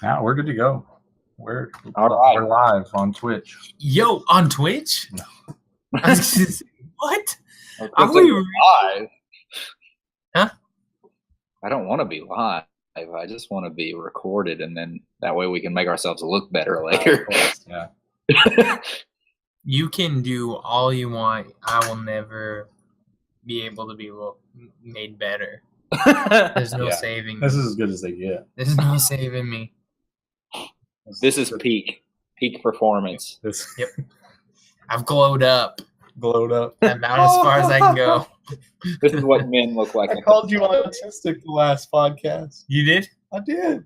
Now we're good to go. We're right. live on Twitch. Yo, on Twitch? No. I was gonna say, what? Are we live? Huh? I don't want to be live. I just want to be recorded, and then that way we can make ourselves look better later. Yeah. You can do all you want. I will never be able to be made better. There's no saving me. This is as good as they get. There's no saving me. This is peak performance. Yep. I've glowed up. Glowed up. About as far as I can go. This is what men look like. I called you autistic the last podcast. You did? I did.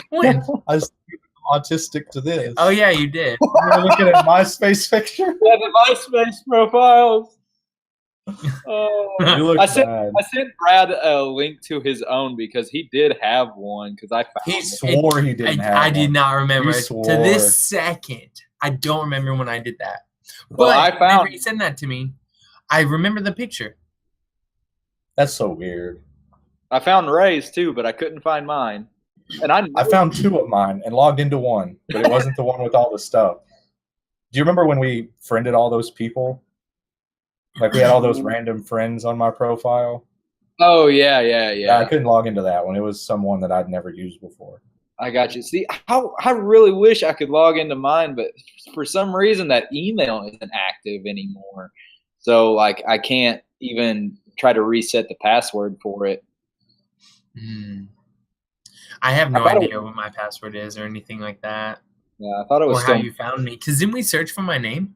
When? I was autistic to this. Oh, yeah, you did. You're looking at MySpace picture? Yeah, the MySpace profiles. You look I bad. sent Brad a link to his own because he did have one because I found He swore he didn't have I one. did not remember. You To swore. this second, I don't remember when I did that. Well, But I found- whenever you sent that to me, I remember the picture. That's so weird. I found Ray's too, but I couldn't find mine. And I found two of mine and logged into one, but it wasn't the one with all the stuff. Do you remember when we friended all those people? Like we had all those random friends on my profile. Oh yeah. I couldn't log into that one. It was someone that I'd never used before. I got you. See, I really wish I could log into mine, but for some reason that email isn't active anymore. So like I can't even try to reset the password for it. I have no idea what my password is or anything like that. Yeah, I thought it was or how you found me. Because didn't we search for my name?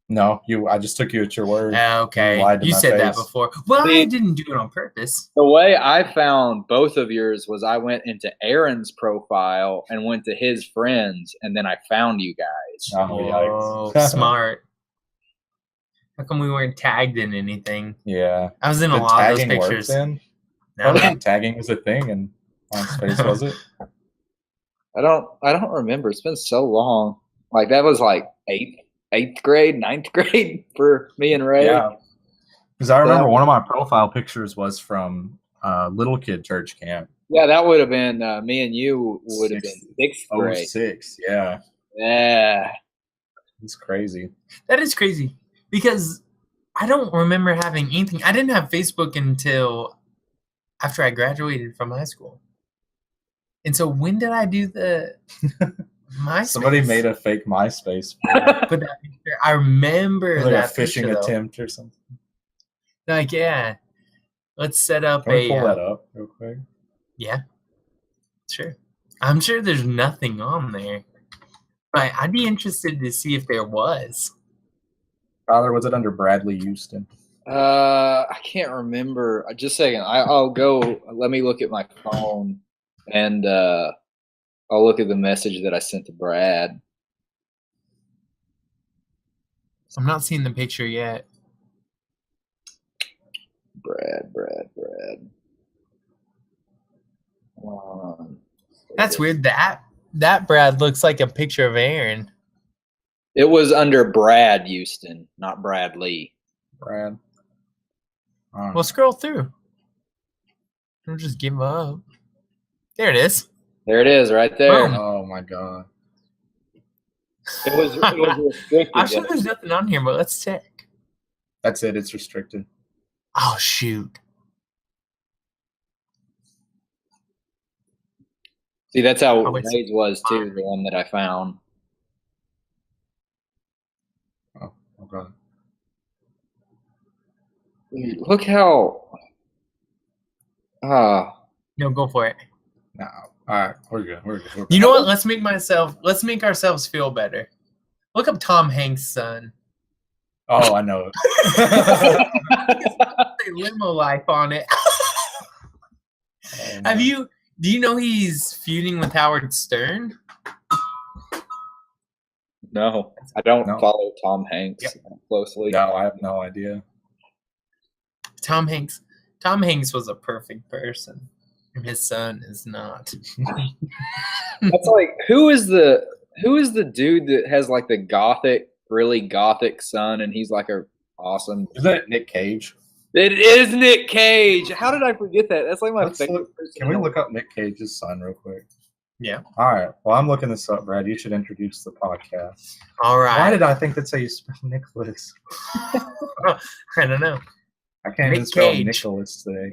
No, I just took you at your word. Okay. You said that before. Well, I didn't do it on purpose. The way I found both of yours was I went into Aaron's profile and went to his friends, and then I found you guys. Oh, smart. How come we weren't tagged in anything? Yeah. I was in a lot of those pictures. Then? No. Tagging was a thing in MySpace, was it? I don't remember. It's been so long. Like that was like eighth grade, ninth grade for me and Ray. Yeah. Because I remember one of my profile pictures was from little kid church camp. Yeah, that would have been me and you would have been sixth grade. 06, yeah. Yeah. It's crazy. That is crazy. Because I don't remember having anything. I didn't have Facebook until after I graduated from high school. And so when did I do the MySpace? Somebody made a fake MySpace. Put that picture. I remember like that a fishing picture, attempt or something. Like, yeah. Let's set up Can we pull that up real quick? Yeah. Sure. I'm sure there's nothing on there. But I'd be interested to see if there was. Father, was it under Bradley Houston? I can't remember. Just a second. I'll go. Let me look at my phone, and I'll look at the message that I sent to Brad. I'm not seeing the picture yet. Brad. That's weird. That Brad looks like a picture of Aaron. It was under Brad Houston, not Bradley. Brad. Well, scroll through. Don't just give up. There it is. There it is, right there. Oh my god. It was restricted. I'm sure there's nothing on here, but let's check. That's it. It's restricted. Oh, shoot. See, that's how Ray's was too, the one that I found. Oh, god. Look how. No, go for it. No. All right, we're good. You know what? Let's make ourselves feel better. Look up Tom Hanks' son. Oh, I know it. Limo life on it. Do you know he's feuding with Howard Stern? No, I don't follow Tom Hanks closely. No, I have no idea. Tom Hanks was a perfect person. And his son is not. That's like who is the dude that has like the really gothic son, and he's like a awesome. Is that Nick Cage? It is Nick Cage. How did I forget that? That's like my favorite person. Can we look up Nick Cage's son real quick? Yeah. All right. Well, I'm looking this up, Brad. You should introduce the podcast. All right. Why did I think that's how you spell Nicholas? I don't know. I can't even Nick spell Cage. Nicholas today.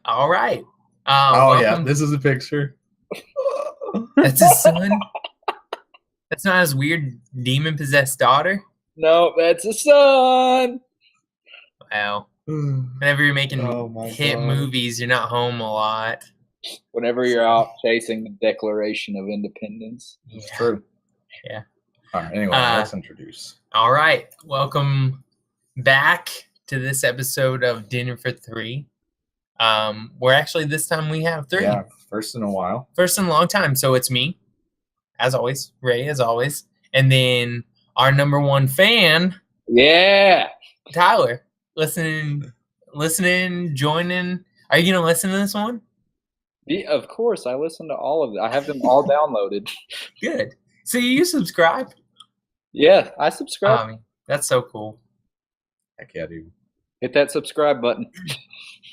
All right. Yeah. Welcome. This is a picture. That's his son. That's not his weird demon-possessed daughter. No, that's a son. Wow. Whenever you're making hit God. movies, you're not home a lot. Whenever you're out chasing the Declaration of Independence. It's true. Yeah. All right. Anyway, let's introduce. All right. Welcome back to this episode of Dinner for Three. Where actually this time we have three. Yeah, first in a while. First in a long time. So it's me, as always, Ray, as always, and then our number one fan, Tyler, listening, joining. Are you gonna listen to this one? Yeah, of course, I listen to all of them. I have them all downloaded. Good. So you subscribe? Yeah, I subscribe. That's so cool. Heck yeah, dude. Hit that subscribe button.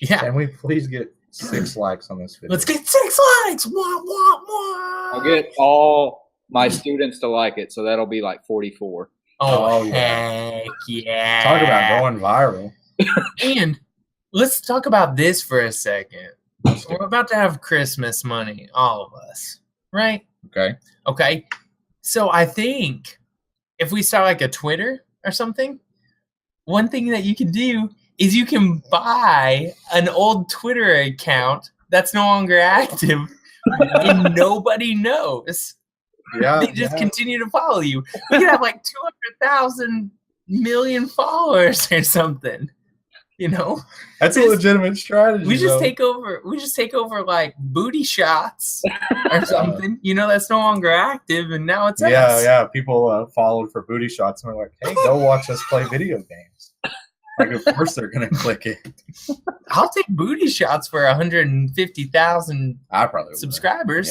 Yeah. Can we please get 6 likes on this video? Let's get 6 likes. Wah, wah, wah. I'll get all my students to like it, so that'll be like 44. Oh, yeah. heck yeah. Talk about going viral. And let's talk about this for a second. We're about to have Christmas money, all of us, right? Okay. So I think if we start like a Twitter or something, one thing that you can do is you can buy an old Twitter account that's no longer active and nobody knows. Yeah. They just continue to follow you. We could have like 200,000 million followers or something. You know? That's a legitimate strategy. We just take over like booty shots or something. You know, that's no longer active and now it's us. Yeah. People followed for booty shots and we're like, hey, go watch us play video games. Like, of course they're gonna click it. I'll take booty shots for 150,000 I probably subscribers.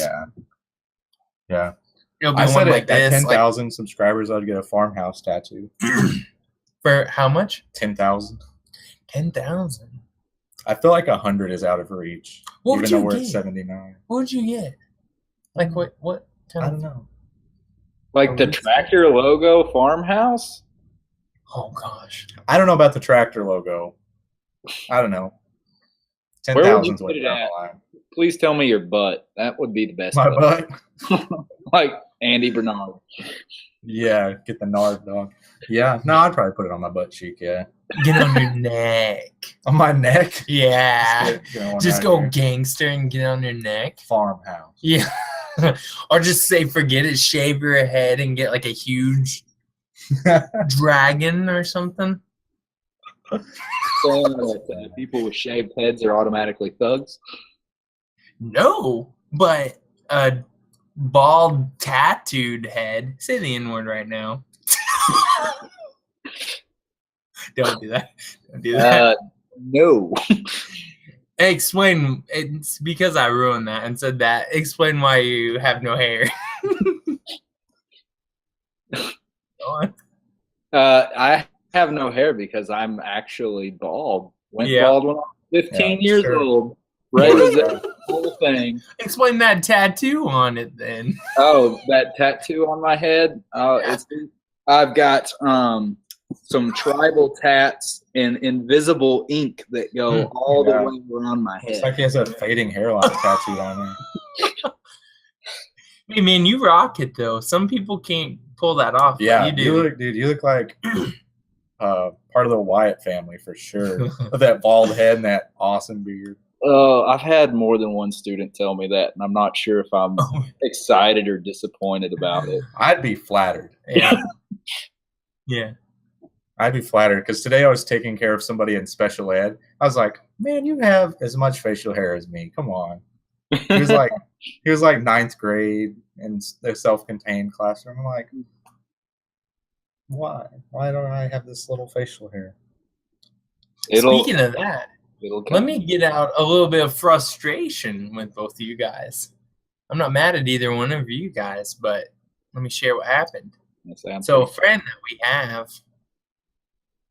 Yeah. It'll be I one said like at this. 10,000 subscribers, I'd get a farmhouse tattoo. For how much? 10,000. 10,000. I feel like 100 is out of reach. What even would though you we're get? at 79. What would you get? Like what kind I of? don't know. Like the tractor logo farmhouse? Oh gosh. I don't know about the tractor logo. I don't know. Where would you 10,000's put way it down at? the line. Please tell me your butt. That would be the best. My butt? Like Andy Bernard. Yeah, get the Nard dog. Yeah, no, I'd probably put it on my butt cheek, yeah. Get on your neck. On my neck? Yeah. Just go here. gangster and get on your neck. Farmhouse. Yeah. Or just say forget it, shave your head and get like a huge dragon or something. Saying that people with shaved heads are automatically thugs. No, but a bald tattooed head. Say the N-word right now. Don't do that. Don't do that. No. Explain. It's because I ruined that and said that. Explain why you have no hair. Go on. I have no hair because I'm actually bald. Went bald when I was 15 years old. Right as that whole thing. Explain that tattoo on it then. Oh, that tattoo on my head? I've got some tribal tats and invisible ink that go all the way around my head. It's like he has a fading hairline tattooed on him. Hey man, you rock it though. Some people can't pull that off. Yeah, you do. You look like part of the Wyatt family for sure. With that bald head and that awesome beard. I've had more than one student tell me that, and I'm not sure if I'm excited or disappointed about it. I'd be flattered. Yeah. Yeah. I'd be flattered because today I was taking care of somebody in special ed. I was like, man, you have as much facial hair as me. Come on. He was like 9th grade in the self-contained classroom. I'm like, why? Why don't I have this little facial hair? Speaking of that, let me get out a little bit of frustration with both of you guys. I'm not mad at either one of you guys, but let me share what happened. So a friend that we have,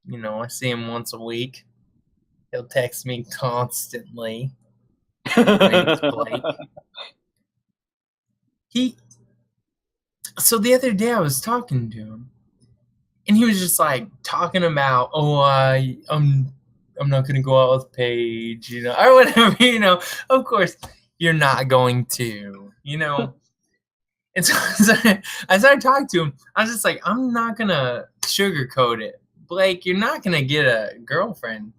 you know, I see him once a week. He'll text me constantly. His name's Blake. So the other day I was talking to him, and he was just like talking about, I'm not gonna go out with Paige, or whatever, Of course, you're not going to, And so I started talking to him. I was just like, I'm not gonna sugarcoat it, Blake. You're not gonna get a girlfriend.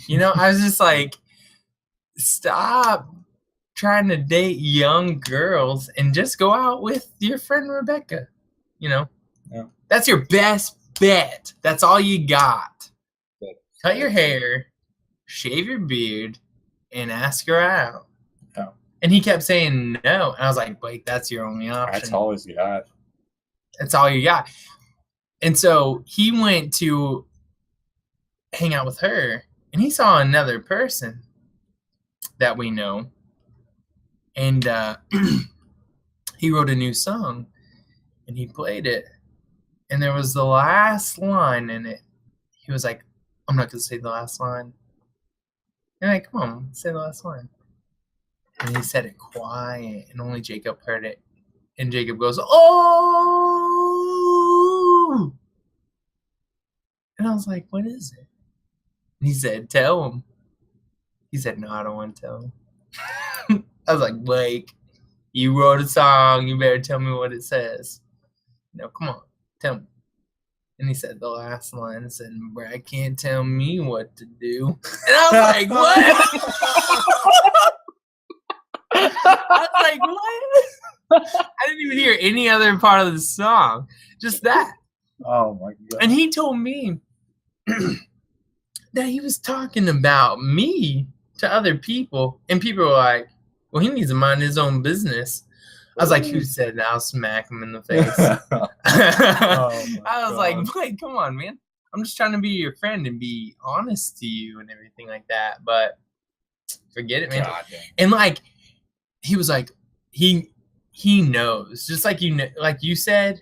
I was just like, stop trying to date young girls and just go out with your friend Rebecca. Yeah. That's your best bet. That's all you got. Cut your hair, shave your beard, and ask her out. Yeah. And he kept saying no. And I was like, Blake, that's your only option. That's all you got. That's all you got. And so he went to hang out with her, and he saw another person that we know. And he wrote a new song, and he played it. And there was the last line in it. He was like, I'm not going to say the last line. And I'm like, come on, say the last line. And he said it quiet, and only Jacob heard it. And Jacob goes, oh! And I was like, what is it? And he said, tell him. He said, no, I don't want to tell him. I was like, Blake, you wrote a song. You better tell me what it says. Come on, tell me. And he said the last line and said, Brad can't tell me what to do. And I was like, what? I was like, what? I didn't even hear any other part of the song. Just that. Oh, my God. And he told me that he was talking about me to other people. And people were like, well, he needs to mind his own business. I was like, who said that? I'll smack him in the face. I was like, Blake, come on, man. I'm just trying to be your friend and be honest to you and everything like that. But forget it, man. God, and like, he was like, he knows. Just like you said,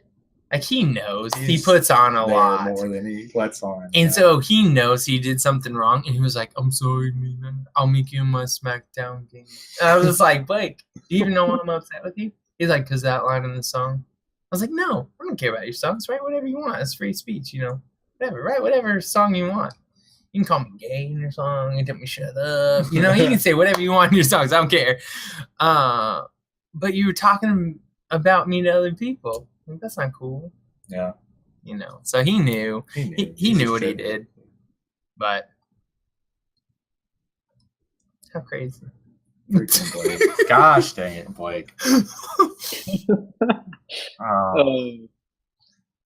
like he knows. He puts on a lot. More than he lets on. And so he knows he did something wrong. And he was like, I'm sorry, man. I'll meet you in my SmackDown game. And I was just like, Blake, do you even know why I'm upset with you? He's like, because that line in the song. I was like, no, I don't care about your songs. Write whatever you want. It's free speech, Whatever. Write whatever song you want. You can call me gay in your song and tell me shut up. You can say whatever you want in your songs. I don't care. But you were talking about me to other people. Like, that's not cool. Yeah. So he knew. He knew what he did. But how crazy. Freaking Blake. Gosh dang it, Blake.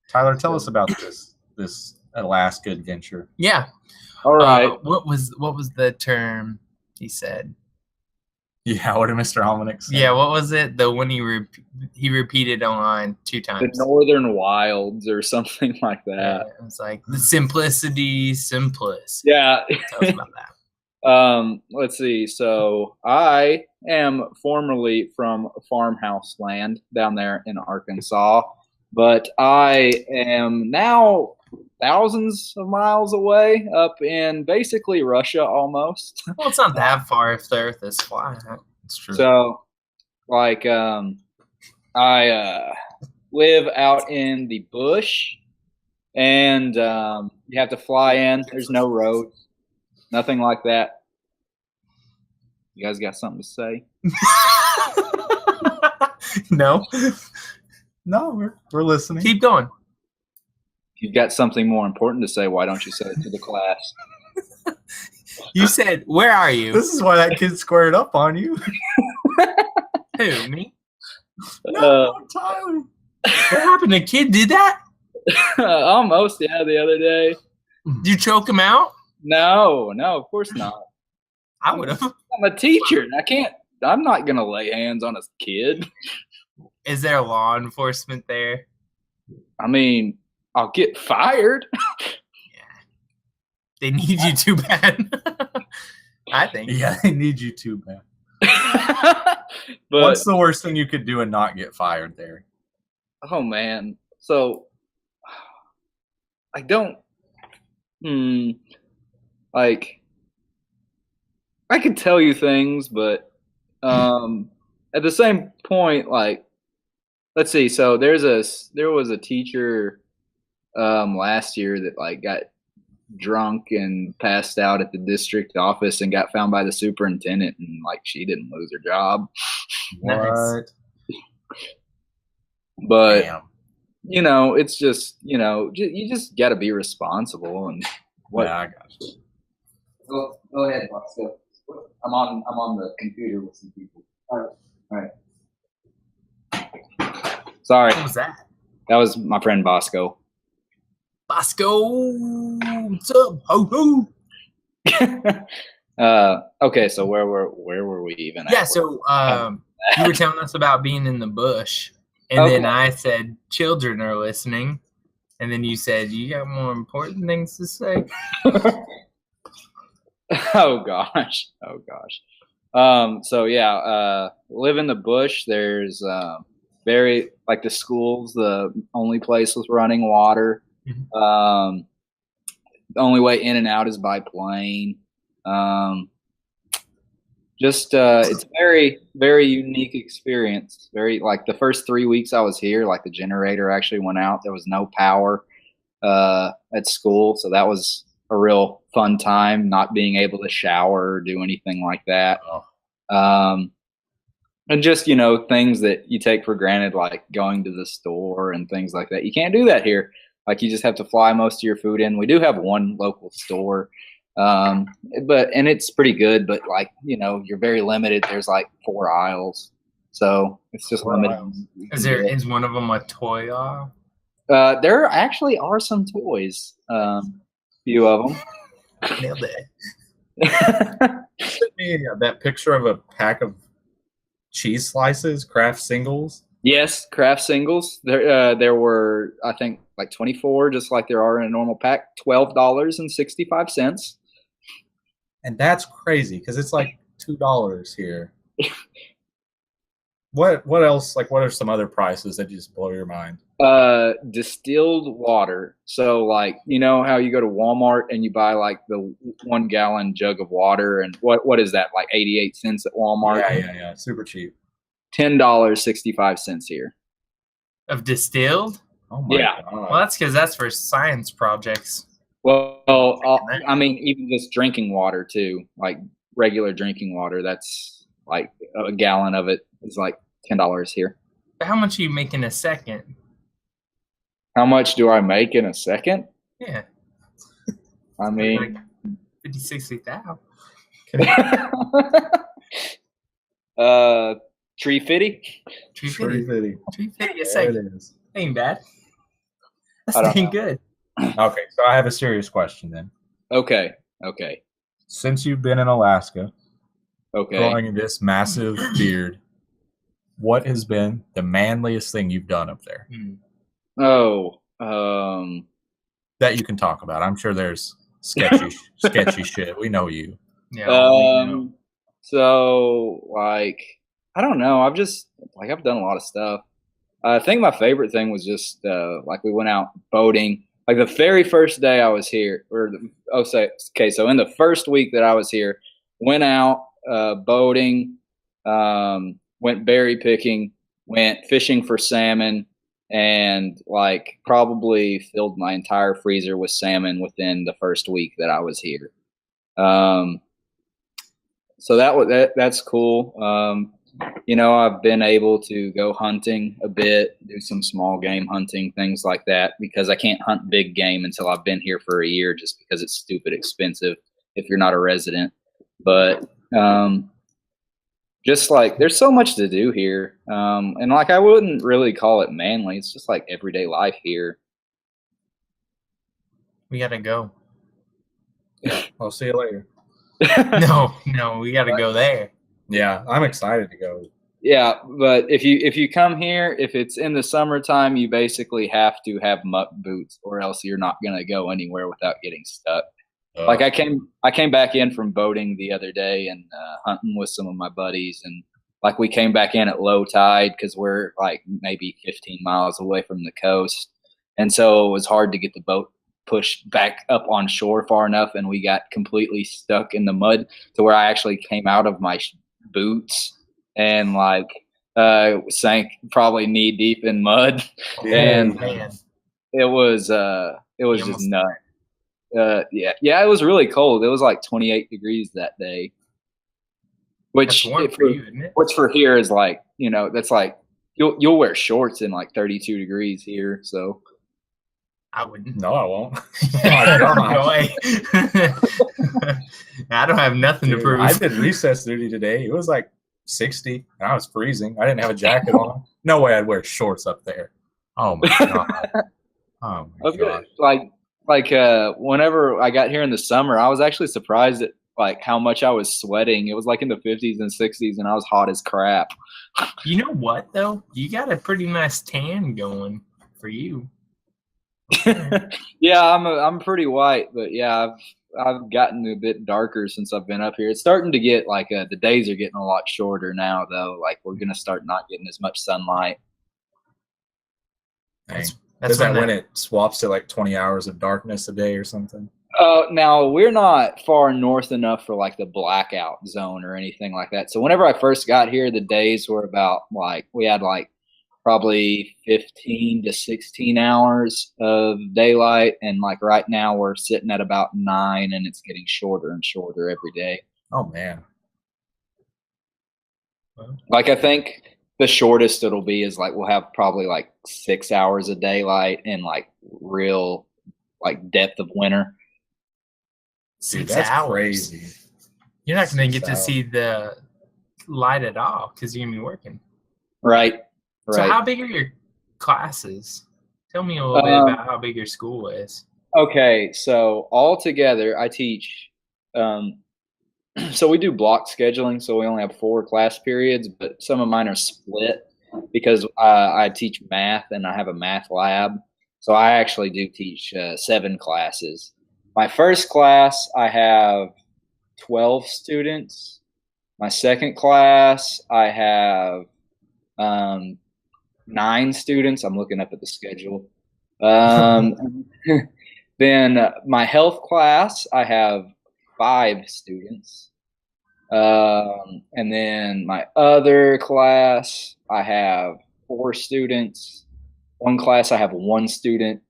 Tyler, tell us about this Alaska adventure. Yeah. All right. What was the term he said? Yeah, what did Mr. Almanac say? Yeah, what was it? The one he repeated online 2 times. The Northern Wilds or something like that. Yeah, it was like the simplicity. Yeah. Tell us about that. Let's see. So I am formerly from farmhouse land down there in Arkansas, but I am now thousands of miles away up in basically Russia almost. Well, it's not that far if the earth is flat. It's true. So like, I, live out in the bush and, you have to fly in. There's no roads. Nothing like that. You guys got something to say? No. No, we're listening. Keep going. If you've got something more important to say, why don't you say it to the class? You said, where are you? This is why that kid squared up on you. Who, me? No, Tyler. What happened? The kid did that? Almost, yeah, the other day. Did you choke him out? No, of course not. I would have. I'm a teacher. I'm not going to lay hands on a kid. Is there law enforcement there? I mean, I'll get fired. Yeah. They need you too bad. I think. Yeah, they need you too bad. But what's the worst thing you could do and not get fired there? Oh, man. So, I don't... Like, I could tell you things, but at the same point, like, let's see. So there was a teacher last year that like got drunk and passed out at the district office and got found by the superintendent, and like she didn't lose her job. What? But Damn. you know, it's just, you know, you just got to be responsible and what. Yeah, I got you. Go ahead, Bosco. I'm on the computer with some people. All right. Sorry, What was that? that was my friend Bosco. Bosco, what's up? Ho ho. Okay, so where were we even? Yeah, at? so you were telling us about being in the bush, and then I said children are listening, and then you said you got more important things to say. Oh gosh. So yeah, live in the bush. There's very like the school's the only place with running water. Mhm. The only way in and out is by plane. It's a very, very unique experience. Very like the first 3 weeks I was here, like the generator actually went out. There was no power at school, so that was a real fun time, not being able to shower or do anything like that. And just, you know, things that you take for granted, like going to the store and things like that. You can't do that here. Like you just have to fly most of your food in. We do have one local store, and it's pretty good, but like, you know, you're very limited. There's like 4 aisles, so it's just limited. Is one of them a toy aisle? There actually are some toys, few of them. Nailed it. Sent me that picture of a pack of cheese slices, Kraft singles. Yes, Kraft singles. There were, I think, like 24, just like there are in a normal pack. $12.65. And that's crazy because it's like $2 here. What else? Like, what are some other prices that just blow your mind? Distilled water. So, like, you know how you go to Walmart and you buy like the 1 gallon jug of water, and what is that? Like 88 cents at Walmart. Yeah, super cheap. $10.65 here. Of distilled? Oh my God. Well, that's because that's for science projects. Well, I mean, even just drinking water too, like regular drinking water. That's like a gallon of it is like $10 here. But how much are you make in a second? How much do I make in a second? Yeah. I mean, like 50, 60,000. $3.50. $3.50 a second. It is. Ain't bad. I don't That's ain't know. good. Okay, so I have a serious question then. Okay. Since you've been in Alaska, Okay. growing this massive beard, what has been the manliest thing you've done up there Oh, that you can talk about? I'm sure there's sketchy shit. We know you. Yeah. so like, I don't know. I've done a lot of stuff. I think my favorite thing was just like we went out boating. Like the very first day I was here, so in the first week that I was here, went out boating, went berry picking, went fishing for salmon, and like probably filled my entire freezer with salmon within the first week that I was here. So that's cool. You know, I've been able to go hunting a bit, do some small game hunting, things like that, because I can't hunt big game until I've been here for a year, just because it's stupid expensive if you're not a resident. But just like there's so much to do here, and like I wouldn't really call it manly. It's just like everyday life here. We gotta go. I'll see you later. No, we gotta go there. Yeah, I'm excited to go. Yeah, but if you come here, if it's in the summertime, you basically have to have muck boots, or else you're not gonna go anywhere without getting stuck. Like I came back in from boating the other day and hunting with some of my buddies, and like we came back in at low tide because we're like maybe 15 miles away from the coast, and so it was hard to get the boat pushed back up on shore far enough, and we got completely stuck in the mud to where I actually came out of my boots, and like sank probably knee deep in mud, and Man, it was just nuts. Yeah, it was really cold. It was like 28 degrees that day, which that's warm for you, isn't it? which for here is like, that's like you'll wear shorts in like 32 degrees here. So I wouldn't. No, I won't. No way. I don't have nothing to prove. I did recess duty today. It was like 60, and I was freezing. I didn't have a jacket on. No way I'd wear shorts up there. Oh my god. Oh my god. Like whenever I got here in the summer, I was actually surprised at like how much I was sweating. It was like in the 50s and 60s, and I was hot as crap. You know what though? You got a pretty nice tan going for you. Yeah, I'm pretty white, but yeah, I've gotten a bit darker since I've been up here. It's starting to get like the days are getting a lot shorter now, though. Like we're gonna start not getting as much sunlight. That's that when it swaps to like 20 hours of darkness a day or something? Now we're not far north enough for like the blackout zone or anything like that. So whenever I first got here, the days were about like we had like probably 15 to 16 hours of daylight, and like right now we're sitting at about 9, and it's getting shorter and shorter every day. Oh man. Like I think the shortest it'll be is like we'll have probably like 6 hours of daylight in like real like depth of winter. 6 That's hours. crazy. You're not going to get to see the light at all because you're going to be working. Right. So how big are your classes? Tell me a little bit about how big your school is. Okay, so all together I teach so we do block scheduling, so we only have 4 class periods, but some of mine are split because I teach math and I have a math lab. So I actually do teach 7 classes. My first class, I have 12 students. My second class, I have 9 students. I'm looking up at the schedule. Then my health class, I have 5 students. And then my other class, I have 4 students. One class, I have 1 student.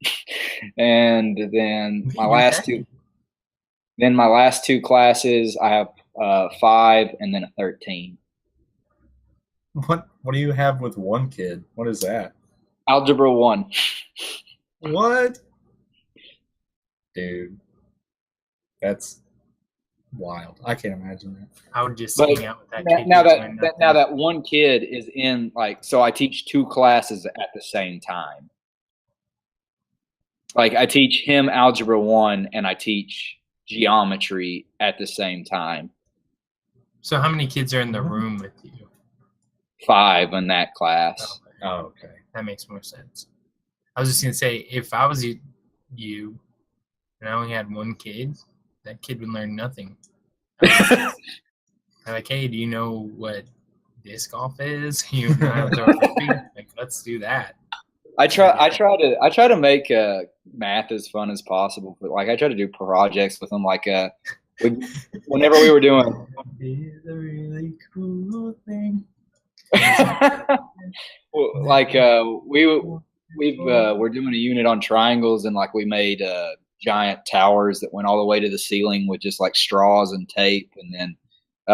And then my last two classes, I have 5 and then a 13. What do you have with 1 kid? What is that? Algebra 1. What? Dude. That's wild. I can't imagine that. I would just hang out with that kid. Now that 1 kid is in like, so I teach 2 classes at the same time. Like I teach him Algebra 1 and I teach geometry at the same time. So how many kids are in the room with you? 5 in that class. Oh, okay. That makes more sense. I was just going to say, if I was you and I only had 1 kid, that kid would learn nothing. I'm like, hey, do you know what disc golf is? You know how to throw a frisbee? Like, let's do that. I try to make math as fun as possible, but like I try to do projects with them. Like whenever we were doing, it's a really cool thing. like we're doing a unit on triangles, and like we made giant towers that went all the way to the ceiling with just like straws and tape. And then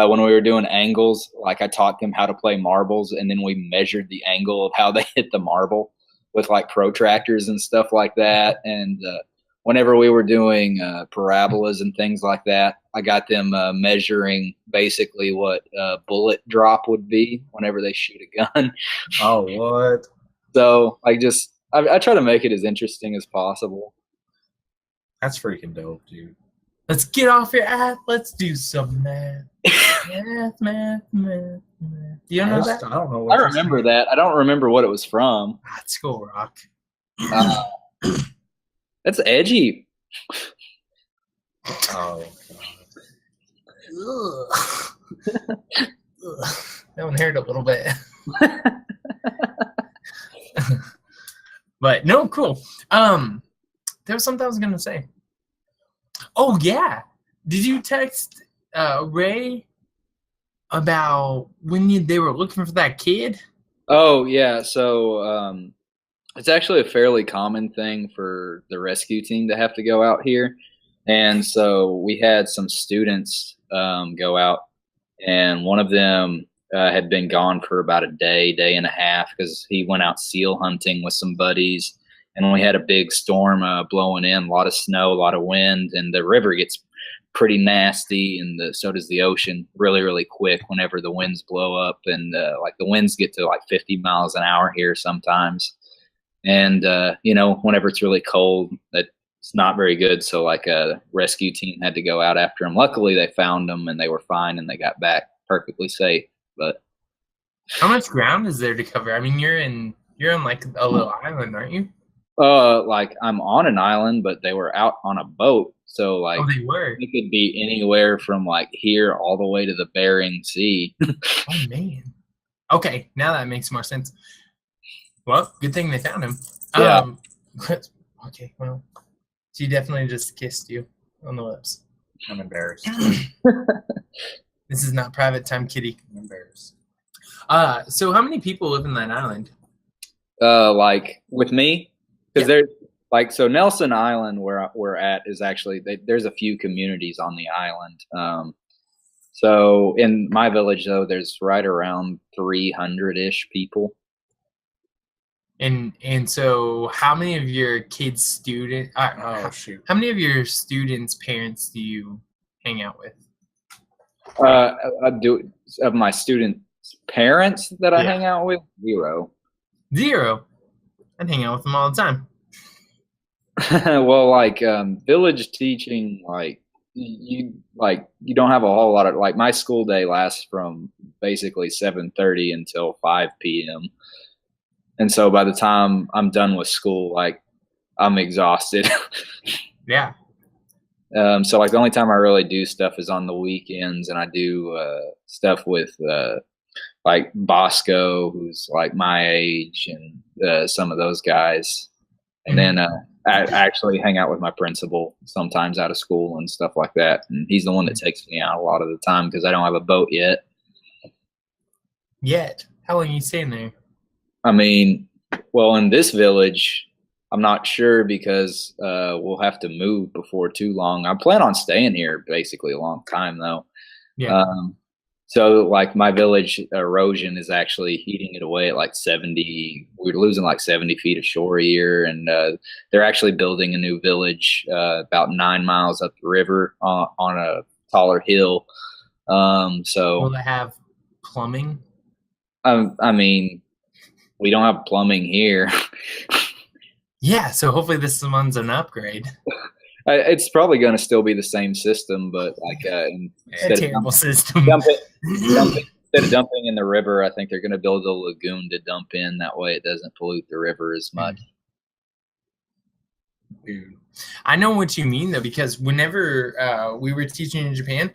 when we were doing angles, like I taught them how to play marbles, and then we measured the angle of how they hit the marble with like protractors and stuff like that. And whenever we were doing parabolas and things like that, I got them measuring basically what a bullet drop would be whenever they shoot a gun. Oh, what? So I try to make it as interesting as possible. That's freaking dope, dude. Let's get off your ass. Let's do some math. math. Do you know that? I don't know. I remember that. I don't remember what it was from. That's School Rock. That's edgy. Oh, Ugh. That one hurt a little bit. But no, cool. There was something I was gonna say. Oh yeah, did you text Ray about when they were looking for that kid? Oh yeah, so it's actually a fairly common thing for the rescue team to have to go out here, and so we had some students go out, and one of them had been gone for about a day and a half because he went out seal hunting with some buddies, and when we had a big storm blowing in, a lot of snow, a lot of wind, and the river gets pretty nasty, and so does the ocean really quick whenever the winds blow up, and like the winds get to like 50 miles an hour here sometimes, and whenever it's really cold, that's not very good. So like a rescue team had to go out after them. Luckily they found them and they were fine and they got back perfectly safe. But how much ground is there to cover? I mean, you're on like a little island, aren't you? Like I'm on an island, but they were out on a boat. So like they were. It could be anywhere from like here all the way to the Bering Sea. Oh man. Okay, now that makes more sense. Well, good thing they found him. Yeah. Okay, well, she definitely just kissed you on the lips. I'm embarrassed. This is not private time, kitty. I'm embarrassed. So how many people live in that island? Like with me, because there's like, so Nelson Island where we're at is actually there's a few communities on the island. So in my village though, there's right around 300-ish people. And so how many of your kids' how many of your students' parents do you hang out with? I do, of my students' parents that I hang out with, zero. I'd hang out with them all the time. Well, like village teaching, like you don't have a whole lot of, like, my school day lasts from basically 7:30 until 5 p.m. And so by the time I'm done with school, like I'm exhausted. Yeah. So like the only time I really do stuff is on the weekends, and I do stuff with like Bosco, who's like my age, and some of those guys. And then I actually hang out with my principal sometimes out of school and stuff like that. And he's the one that takes me out a lot of the time because I don't have a boat yet. How long are you staying there? I mean, well, in this village, I'm not sure because we'll have to move before too long. I plan on staying here basically a long time, though. Yeah. So, like, my village erosion is actually heating it away at like 70. We're losing like 70 feet of shore a year, and they're actually building a new village about 9 miles up the river on a taller hill. So will they have plumbing? I mean, we don't have plumbing here. Yeah, so hopefully this one's an upgrade. It's probably going to still be the same system, but like instead of dumping in the river, I think they're going to build a lagoon to dump in. That way, it doesn't pollute the river as much. Dude, I know what you mean though, because whenever we were teaching in Japan,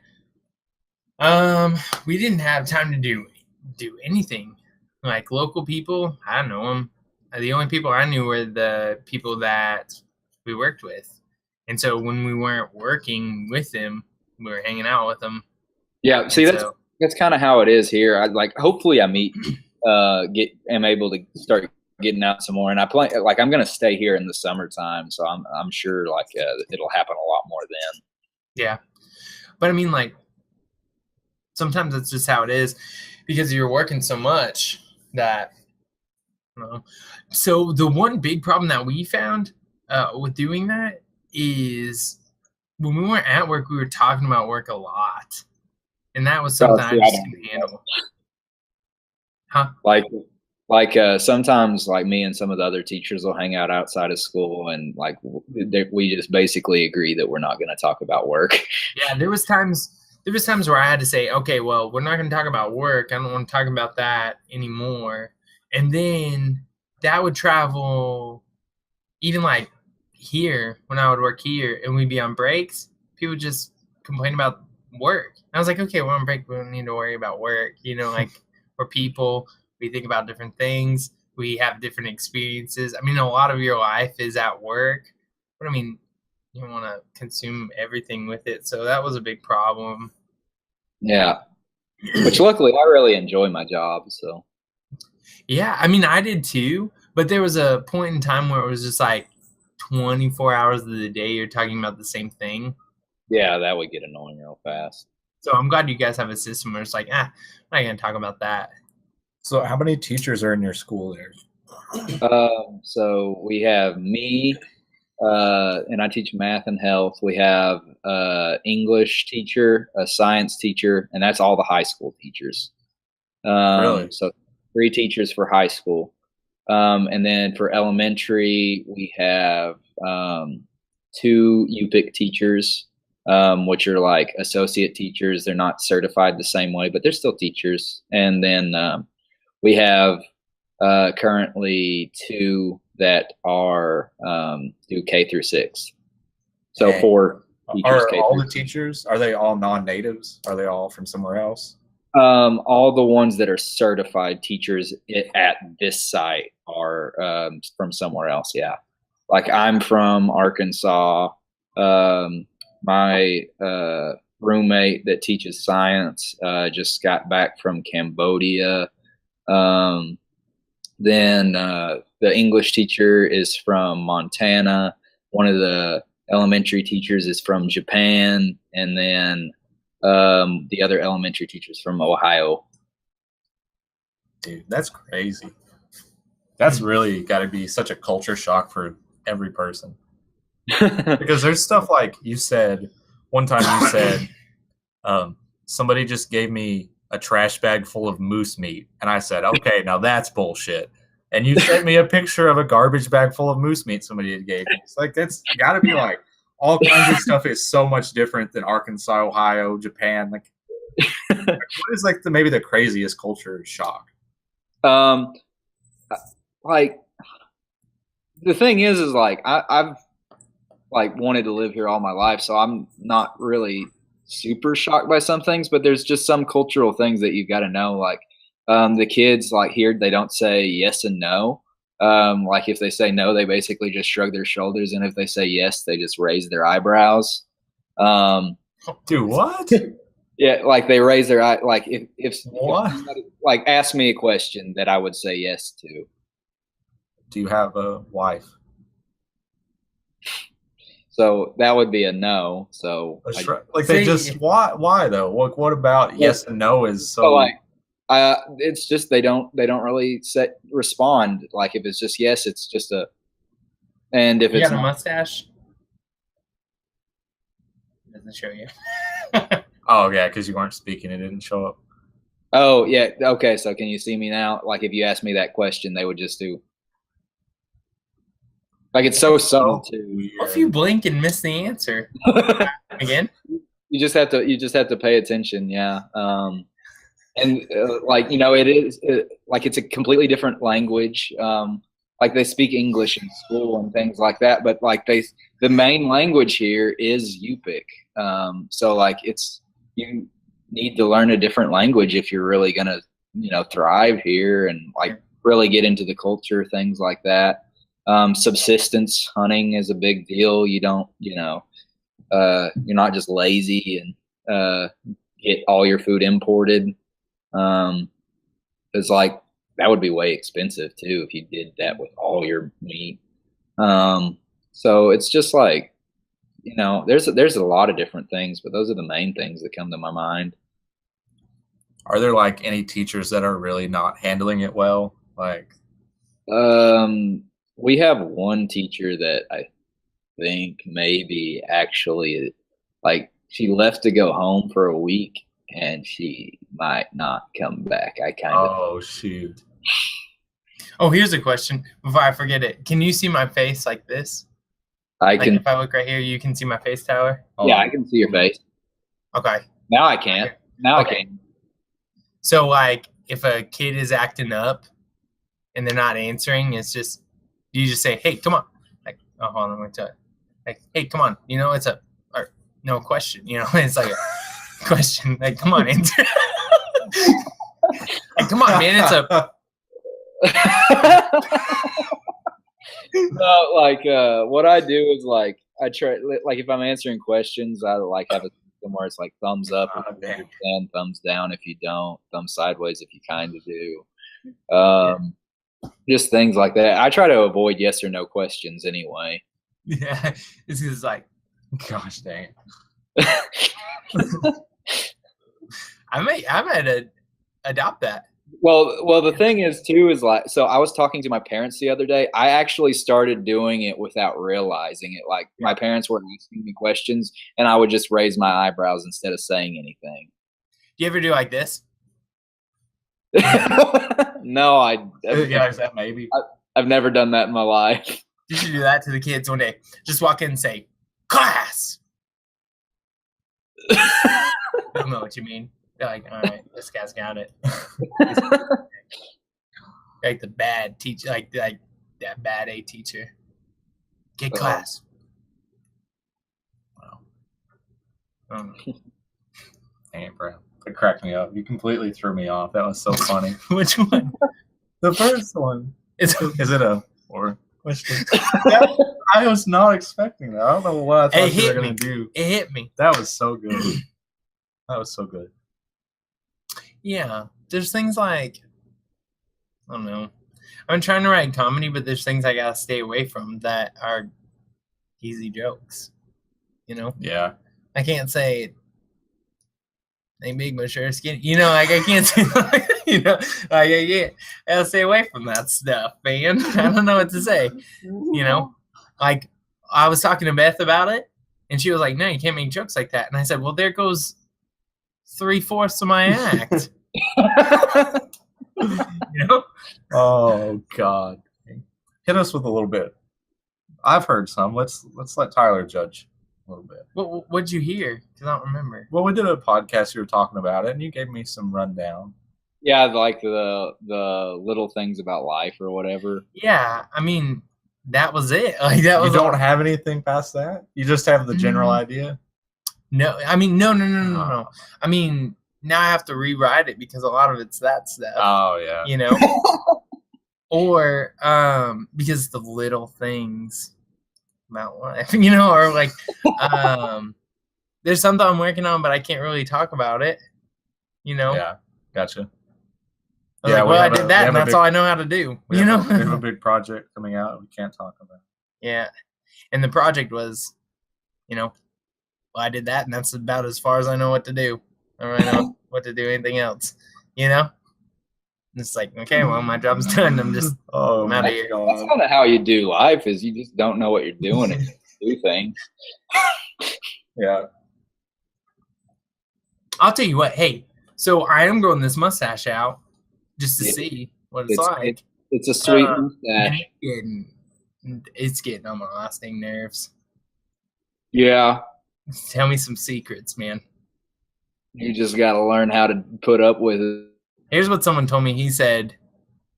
we didn't have time to do anything. Like local people, I don't know them. The only people I knew were the people that we worked with. And so when we weren't working with them, we were hanging out with them. Yeah, see, that's kind of how it is here. Hopefully I am able to start getting out some more. And I plan, like, I'm going to stay here in the summertime, so I'm sure like it'll happen a lot more then. Yeah, but I mean, like, sometimes that's just how it is because you're working so much that. So the one big problem that we found with doing that is when we weren't at work, we were talking about work a lot, and that was something I just couldn't handle. Huh? Like sometimes, like me and some of the other teachers will hang out outside of school, and like we just basically agree that we're not going to talk about work. Yeah, there was times where I had to say, okay, well, we're not going to talk about work. I don't want to talk about that anymore. And then that would travel, even like here, when I would work here and we'd be on breaks, people would just complain about work. I was like, okay, we're on break. We don't need to worry about work. Like we're people. We think about different things. We have different experiences. I mean, a lot of your life is at work. But I mean, you don't want to consume everything with it. So that was a big problem. Yeah. Which luckily I really enjoy my job. So. Yeah, I mean, I did too, but there was a point in time where it was just like 24 hours of the day you're talking about the same thing. Yeah, that would get annoying real fast. So I'm glad you guys have a system where it's like, I'm not going to talk about that. So how many teachers are in your school there? So we have me, and I teach math and health. We have English teacher, a science teacher, and that's all the high school teachers. Really? So 3 teachers for high school. And then for elementary, we have 2 UPIC teachers, which are like associate teachers. They're not certified the same way, but they're still teachers. And then we have currently 2 that are do K through 6. So 4 teachers. Are all the teachers, are they all non-natives? Are they all from somewhere else? All the ones that are certified teachers at this site are from somewhere else. Yeah. Like I'm from Arkansas. My roommate that teaches science just got back from Cambodia. Then the English teacher is from Montana. One of the elementary teachers is from Japan. And then the other elementary teachers from Ohio. Dude, that's crazy. That's really got to be such a culture shock for every person. Because there's stuff like you said, one time you said, somebody just gave me a trash bag full of moose meat. And I said, okay, now that's bullshit. And you sent me a picture of a garbage bag full of moose meat somebody had gave me. It's like, that's got to be like, all kinds of stuff is so much different than Arkansas, Ohio, Japan. Like, what is like maybe the craziest culture shock? Like the thing is like I've like wanted to live here all my life, so I'm not really super shocked by some things, but there's just some cultural things that you've got to know. Like the kids like here, they don't say yes and no. Like if they say no, they basically just shrug their shoulders, and if they say yes, they just raise their eyebrows. Dude, what? Yeah, like they raise their eye. Like if What? like ask me a question that I would say yes to. Do you have a wife? So that would be a no. So like they just why though? What about yes and no is so like it's just they don't really respond. Like if it's just yes, it's just a. And if you it's got a mustache, it doesn't show you. Oh yeah, because you weren't speaking, it didn't show up. Oh yeah, okay. So can you see me now? Like if you asked me that question, they would just do. Like it's so subtle too. What if you blink and miss the answer again? You just have to pay attention. Yeah. And like it is like it's a completely different language. Like they speak English in school and things like that, but like the main language here is Yupik. So like you need to learn a different language if you're really gonna thrive here and like really get into the culture, things like that. Subsistence hunting is a big deal. You don't you're not just lazy and get all your food imported. It's like that would be way expensive too if you did that with all your meat. So it's just like there's a lot of different things, but those are the main things that come to my mind. Are there like any teachers that are really not handling it well? Like, we have one teacher that I think maybe actually like she left to go home for a week and she might not come back. Oh shoot. Oh, here's a question before I forget it. Can you see my face like this? I can. If I look right here, you can see my face, Tyler? Yeah, I can see your face. Okay. Now I can't. Now okay. I can. So like if a kid is acting up and they're not answering, it's just you just say, "Hey, come on!" Like, oh, hold on, wait, like, "Hey, come on!" It's a or no question. It's like a question. Like, come on, answer. Like, come on, man! It's a. No, like what I do is like I try like if I'm answering questions, I like have a system where it's like thumbs up if you understand, thumbs down if you don't, thumbs sideways if you kind of do. Just things like that. I try to avoid yes or no questions anyway. Yeah, this is like, gosh dang it. I might adopt that. Well, the thing is too is like, so I was talking to my parents the other day. I actually started doing it without realizing it. Like my parents were asking me questions, and I would just raise my eyebrows instead of saying anything. Do you ever do like this? No, maybe. I've never done that in my life. You should do that to the kids one day. Just walk in and say, class. Don't know what you mean. They're like, all right, this guy's got it. Like the bad teacher, like that bad A teacher. Get class. Wow. Damn, bro. It cracked me up. You completely threw me off. That was so funny. Which one? The first one. Is it a or question? I was not expecting that. I don't know what I thought you were going to do. It hit me. That was so good. That was so good. Yeah. There's things like, I don't know. I'm trying to write comedy, but there's things I got to stay away from that are easy jokes. You know? Yeah. I can't say, they big but sure skinny. You know, like I can't say, you know, like I gotta stay away from that stuff, man. I don't know what to say. You know, like I was talking to Beth about it, and she was like, "No, you can't make jokes like that." And I said, "Well, there goes 3/4 of my act." You know? Oh God! Hit us with a little bit. I've heard some. Let's let Tyler judge a little bit. What'd you hear? Because I don't remember. Well, we did a podcast. You were talking about it, and you gave me some rundown. Yeah, like the little things about life or whatever. Yeah, I mean that was it. Like that was. You don't have anything past that. You just have the general idea. No, I mean no. I mean now I have to rewrite it because a lot of it's that stuff. Oh yeah. You know, or because the little things about life, you know, or like there's something I'm working on, but I can't really talk about it. You know. Yeah. Gotcha. Yeah, like, well, I did that, and that's all I know how to do. You know, we have a big project coming out we can't talk about. Yeah, and the project was, you know, well, I did that, and that's about as far as I know what to do. I don't really know what to do anything else. You know, and it's like, okay, well, my job's done. I'm just I'm out of here. That's kind of how you do life. Is you just don't know what you're doing and you do things. Yeah. I'll tell you what. Hey, so I am growing this mustache out. Just to see what it's like. It's a sweet mustache. It's getting on my last dang nerves. Yeah. Tell me some secrets, man. You just got to learn how to put up with it. Here's what someone told me. He said,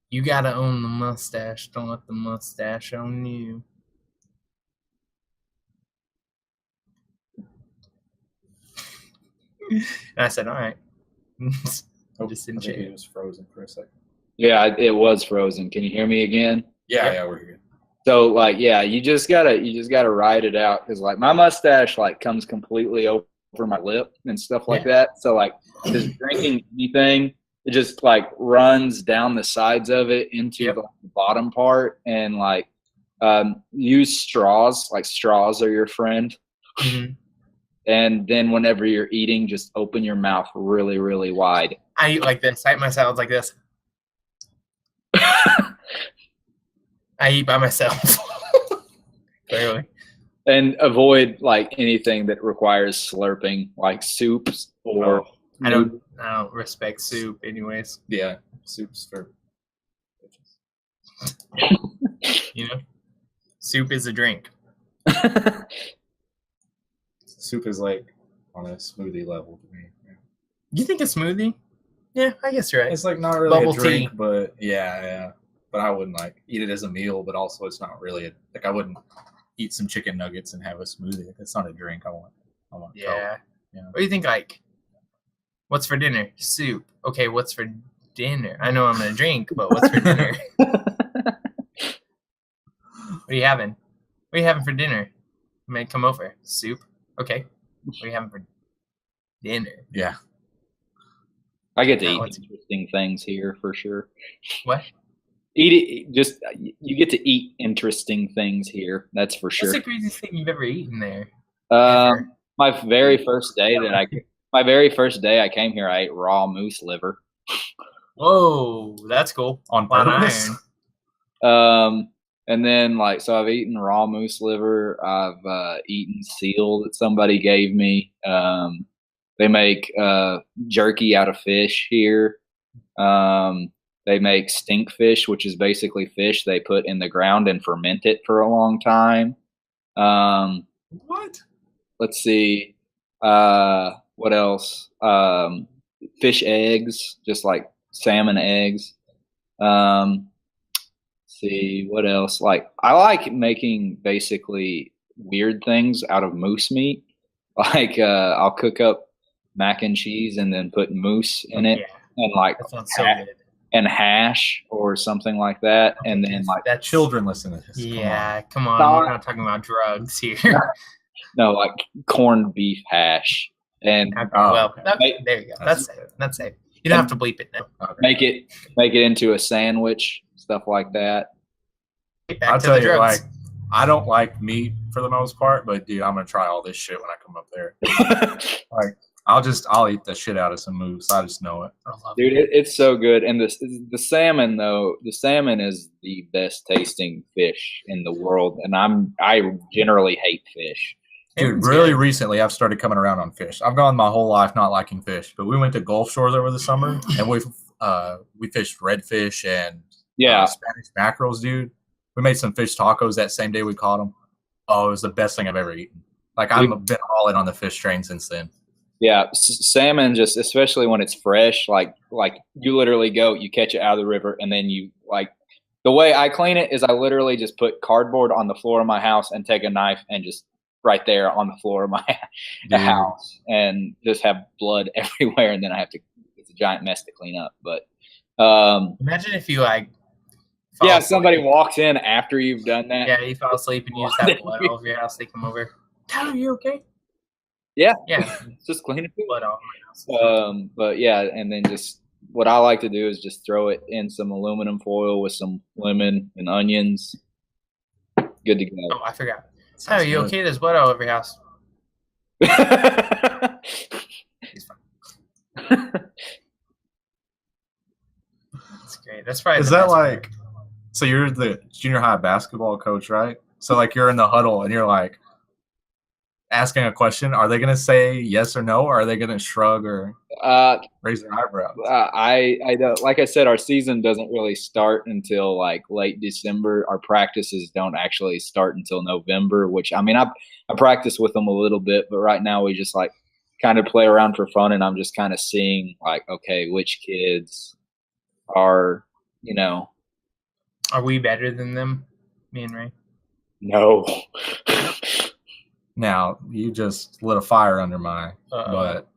you got to own the mustache. Don't let the mustache own you. And I said, all right. Just in it was frozen for a second. Yeah, it was frozen. Can you hear me again? Yeah, we're good. So like, yeah, you just gotta ride it out because like my mustache like comes completely over my lip and stuff like that. So like, just drinking anything, it just like runs down the sides of it into the bottom part, and like use straws. Like straws are your friend. Mm-hmm. And then whenever you're eating, just open your mouth really, really wide. I eat like this. I eat my salads like this. I eat by myself. Clearly. And avoid like anything that requires slurping, like soups or. I don't respect soup, anyways. Yeah, soups for bitches. You know, soup is a drink. Soup is like on a smoothie level to me. Yeah. You think a smoothie? Yeah, I guess you're right. It's like not really Bubble a drink, tea. But yeah. But I wouldn't like eat it as a meal, but also it's not really like I wouldn't eat some chicken nuggets and have a smoothie. It's not a drink. I want yeah. Yeah. What do you think? Like, what's for dinner? Soup. Okay, what's for dinner? I know I'm gonna drink, but what's for dinner? What are you having? What are you having for dinner? I may come over. Soup. Okay. What are you having for dinner? Yeah. I get to That eat one's- interesting things here for sure. What? You get to eat interesting things here. That's for sure. What's the craziest thing you've ever eaten there? My very first day I came here, I ate raw moose liver. Whoa, that's cool. On Flat purpose. iron. And then so I've eaten raw moose liver. I've eaten seal that somebody gave me. They make jerky out of fish here. They make stink fish, which is basically fish they put in the ground and ferment it for a long time. What? Let's see. What else? Fish eggs, just like salmon eggs. See what else? I like making basically weird things out of moose meat. I'll cook up mac and cheese and then put moose in it, and that sounds so good. and hash or something like that, Okay, and then That children listen to this. Yeah, come on. No. We're not talking about drugs here. no, corned beef hash, and Well, okay. there you go. That's safe. That's safe. You don't have to bleep it now. Okay. make it into a sandwich, stuff like that. Get back I'll to tell the you, drugs. I don't like meat for the most part, but dude, I'm gonna try all this shit when I come up there. I'll eat the shit out of some moose. I just know it. I love Dude, it. it's so good. And the salmon though, the salmon is the best tasting fish in the world. And I generally hate fish. Dude, It's really good. recently I've started coming around on fish. I've gone my whole life not liking fish, but we went to Gulf Shores over the summer and we fished redfish and Spanish mackerels, dude. We made some fish tacos that same day we caught them. Oh, it was the best thing I've ever eaten. I've been all in on the fish train since then. Yeah, salmon, just especially when it's fresh, like you literally you catch it out of the river, and then you the way I clean it is I literally just put cardboard on the floor of my house and take a knife and just right there on the floor of my house and just have blood everywhere, and then it's a giant mess to clean up. But Imagine if you somebody walks in after you've done that. Yeah, you fall asleep and you just have blood all over your house. They come over. Tyler, you okay? Yeah, just clean it. Blood all over my house. But yeah, and then just what I like to do is just throw it in some aluminum foil with some lemon and onions. Good to go. Oh, I forgot. Tyler, you okay? There's blood all over your house. He's fine. That's great. That's probably Is the that best part. so you're the junior high basketball coach, right? So you're in the huddle and you're asking a question. Are they going to say yes or no? Or are they going to shrug or raise their eyebrows? I don't, like I said, our season doesn't really start until late December. Our practices don't actually start until November, which I practice with them a little bit, but right now we just kind of play around for fun, and I'm just kind of seeing okay, which kids are, Are we better than them, me and Ray? no. Now, you just lit a fire under my butt.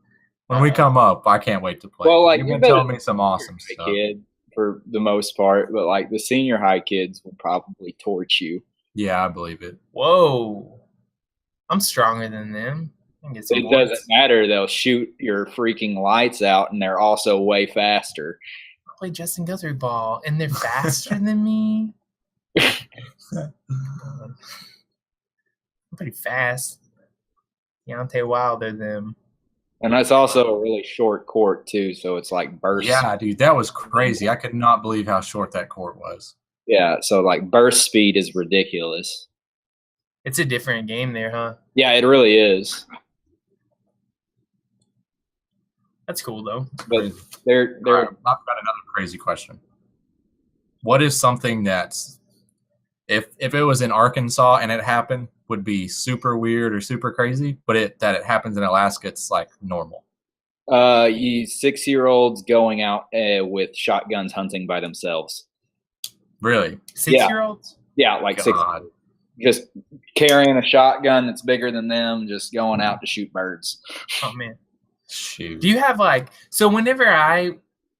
When we Uh-oh. come up, I can't wait to play. Well, You've been telling me some awesome stuff. Kid for the most part, but the senior high kids will probably torch you. Yeah, I believe it. Whoa. I'm stronger than them. I can get some It points. doesn't matter. They'll shoot your freaking lights out, and they're also way faster. I play Justin Guthrie ball, and they're faster than me. I'm pretty fast. Deontay Wilder them. And that's also a really short court too, so it's burst. Yeah, dude, that was crazy. I could not believe how short that court was. Yeah, so burst speed is ridiculous. It's a different game there, huh? Yeah, it really is. That's cool though. But they're All right, I've got another crazy question. What is something that's if it was in Arkansas and it happened would be super weird or super crazy, but that it happens in Alaska, it's normal. you 6-year-olds going out with shotguns hunting by themselves. Really? 6-year-olds? Yeah, 6, God. just carrying a shotgun that's bigger than them, just going out to shoot birds. Oh man. Shoot. Do you have so whenever I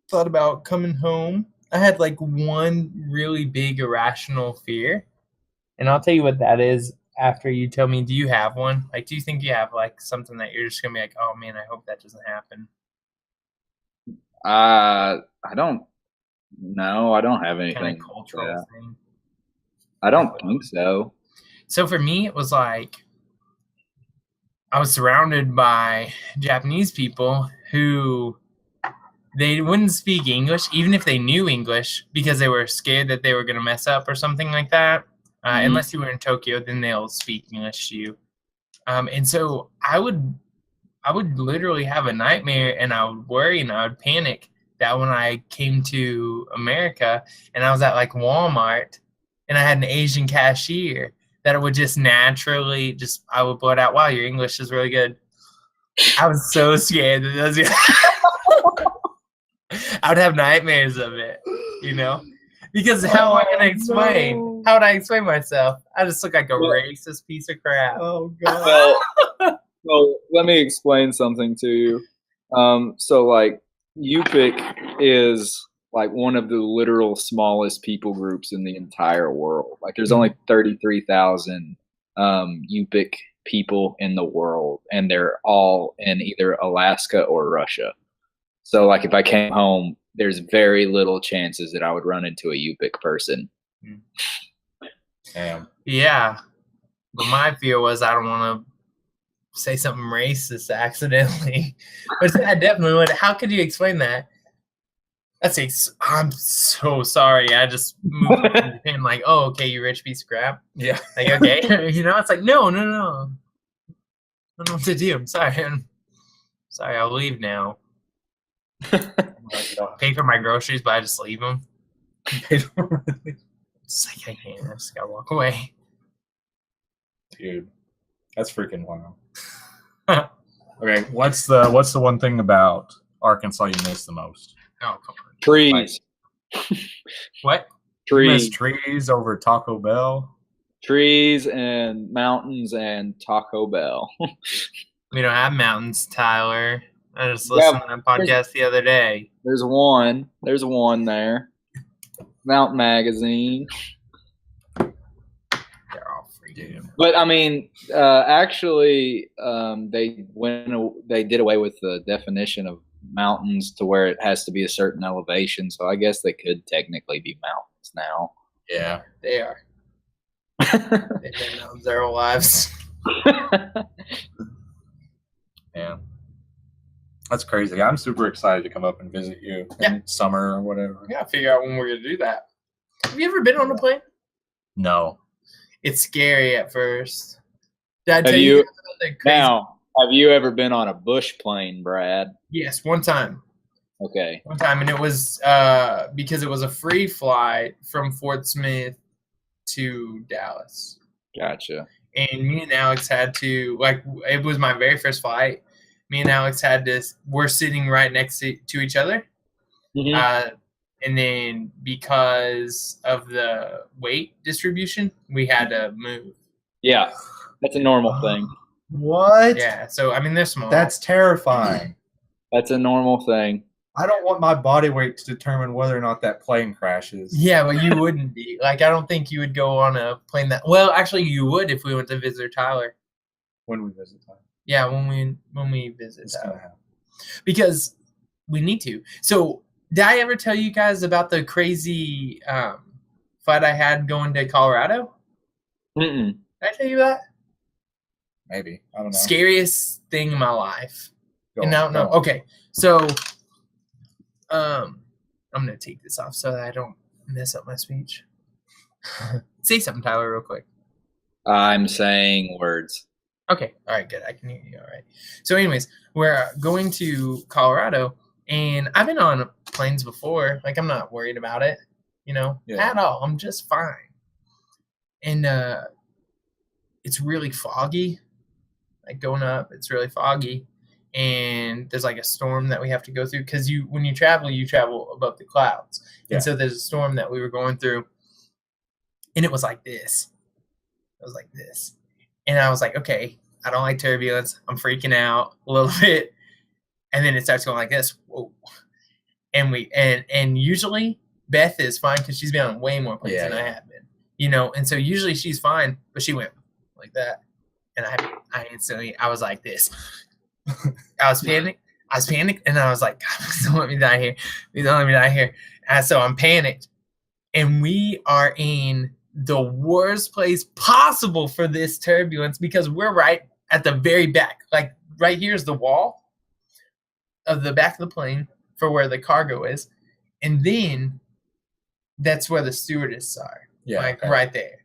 thought about coming home, I had one really big irrational fear. And I'll tell you what that is after you tell me, do you have one? Do you think you have something that you're just going to be oh man, I hope that doesn't happen? I don't know. I don't have Kind anything. of cultural thing. I don't think so. So for me, it was like I was surrounded by Japanese people who they wouldn't speak English, even if they knew English, because they were scared that they were going to mess up or something like that. Unless you were in Tokyo, then they'll speak English to you. And so I would literally have a nightmare, and I would worry and I would panic that when I came to America and I was at like Walmart and I had an Asian cashier, that it would just naturally I would blurt out, "Wow, your English is really good." I was so scared that I would have nightmares of it, because how am I going to explain? No. How would I explain myself? I just look like a racist piece of crap. Oh god. Well, let me explain something to you. So like Yupik is like one of the literal smallest people groups in the entire world. Like there's only 33,000 Yupik people in the world, and they're all in either Alaska or Russia. So like if I came home, there's very little chances that I would run into a Yupik person. Damn. Yeah. But my fear was I don't want to say something racist accidentally. But I definitely would. How could you explain that? I'm so sorry. I just moved to Japan like, oh, okay, you rich piece of crap. Yeah. Like, okay. It's like, no. I don't know what to do. I'm sorry. Sorry, I'll leave now. Pay for my groceries, but I just leave them. It's like, I can't. I just gotta walk away. Dude, that's freaking wild. Okay, what's the one thing about Arkansas you miss the most? Oh, come on. Trees. What? You miss Trees. trees over Taco Bell? Trees and mountains and Taco Bell. We don't have mountains, Tyler. I just listened to a podcast the other day. There's one there. Mount Magazine. They're all freaking. But I mean, actually, they did away with the definition of mountains to where it has to be a certain elevation. So I guess they could technically be mountains now. Yeah. They are. They've been mountains their whole lives. Yeah. That's crazy. I'm super excited to come up and visit you in summer or whatever. We gotta figure out when we're gonna do that. Have you ever been on a plane? No. It's scary at first. Did I Have tell you- you the crazy? Now, have you ever been on a bush plane, Brad? Yes, one time. Okay. One time, and it was because it was a free flight from Fort Smith to Dallas. Gotcha. And me and Alex had to, it was my very first flight. Me and Alex we're sitting right next to each other. Mhm. And then because of the weight distribution, we had to move. Yeah, that's a normal thing. What? Yeah, so, I mean, they're small. That's terrifying. That's a normal thing. I don't want my body weight to determine whether or not that plane crashes. Yeah, but you wouldn't be. I don't think you would go on a plane that... Well, actually, you would if we went to visit Tyler. When we visit time. Yeah, when we visit It's gonna Tyler. happen. Because we need to. So, did I ever tell you guys about the crazy fight I had going to Colorado? Mm-mm. Did I tell you that? Maybe. I don't know. Scariest thing in my life. Go And on, now, go on. okay. So, I'm gonna take this off so that I don't mess up my speech. Say something, Tyler, real quick. I'm saying words. Okay. All right. Good. I can hear you. All right. So, anyways, we're going to Colorado, and I've been on planes before. I'm not worried about it, at all. I'm just fine. And it's really foggy. Going up, it's really foggy. And there's a storm that we have to go through because when you travel above the clouds. Yeah. And so there's a storm that we were going through, and it was like this. It was like this. And I was like, okay, I don't like turbulence. I'm freaking out a little bit. And then it starts going like this. Whoa. And and usually Beth is fine because she's been on way more planes than I have been. And so usually she's fine, but she went like that. And I instantly, I was like this. I was I was panicked, and I was like, God, please don't let me die here. Please don't let me die here. And so I'm panicked. And we are in the worst place possible for this turbulence because we're right at the very back. Like, right here is the wall of the back of the plane for where the cargo is. And then that's where the stewardess are. Yeah, like right there.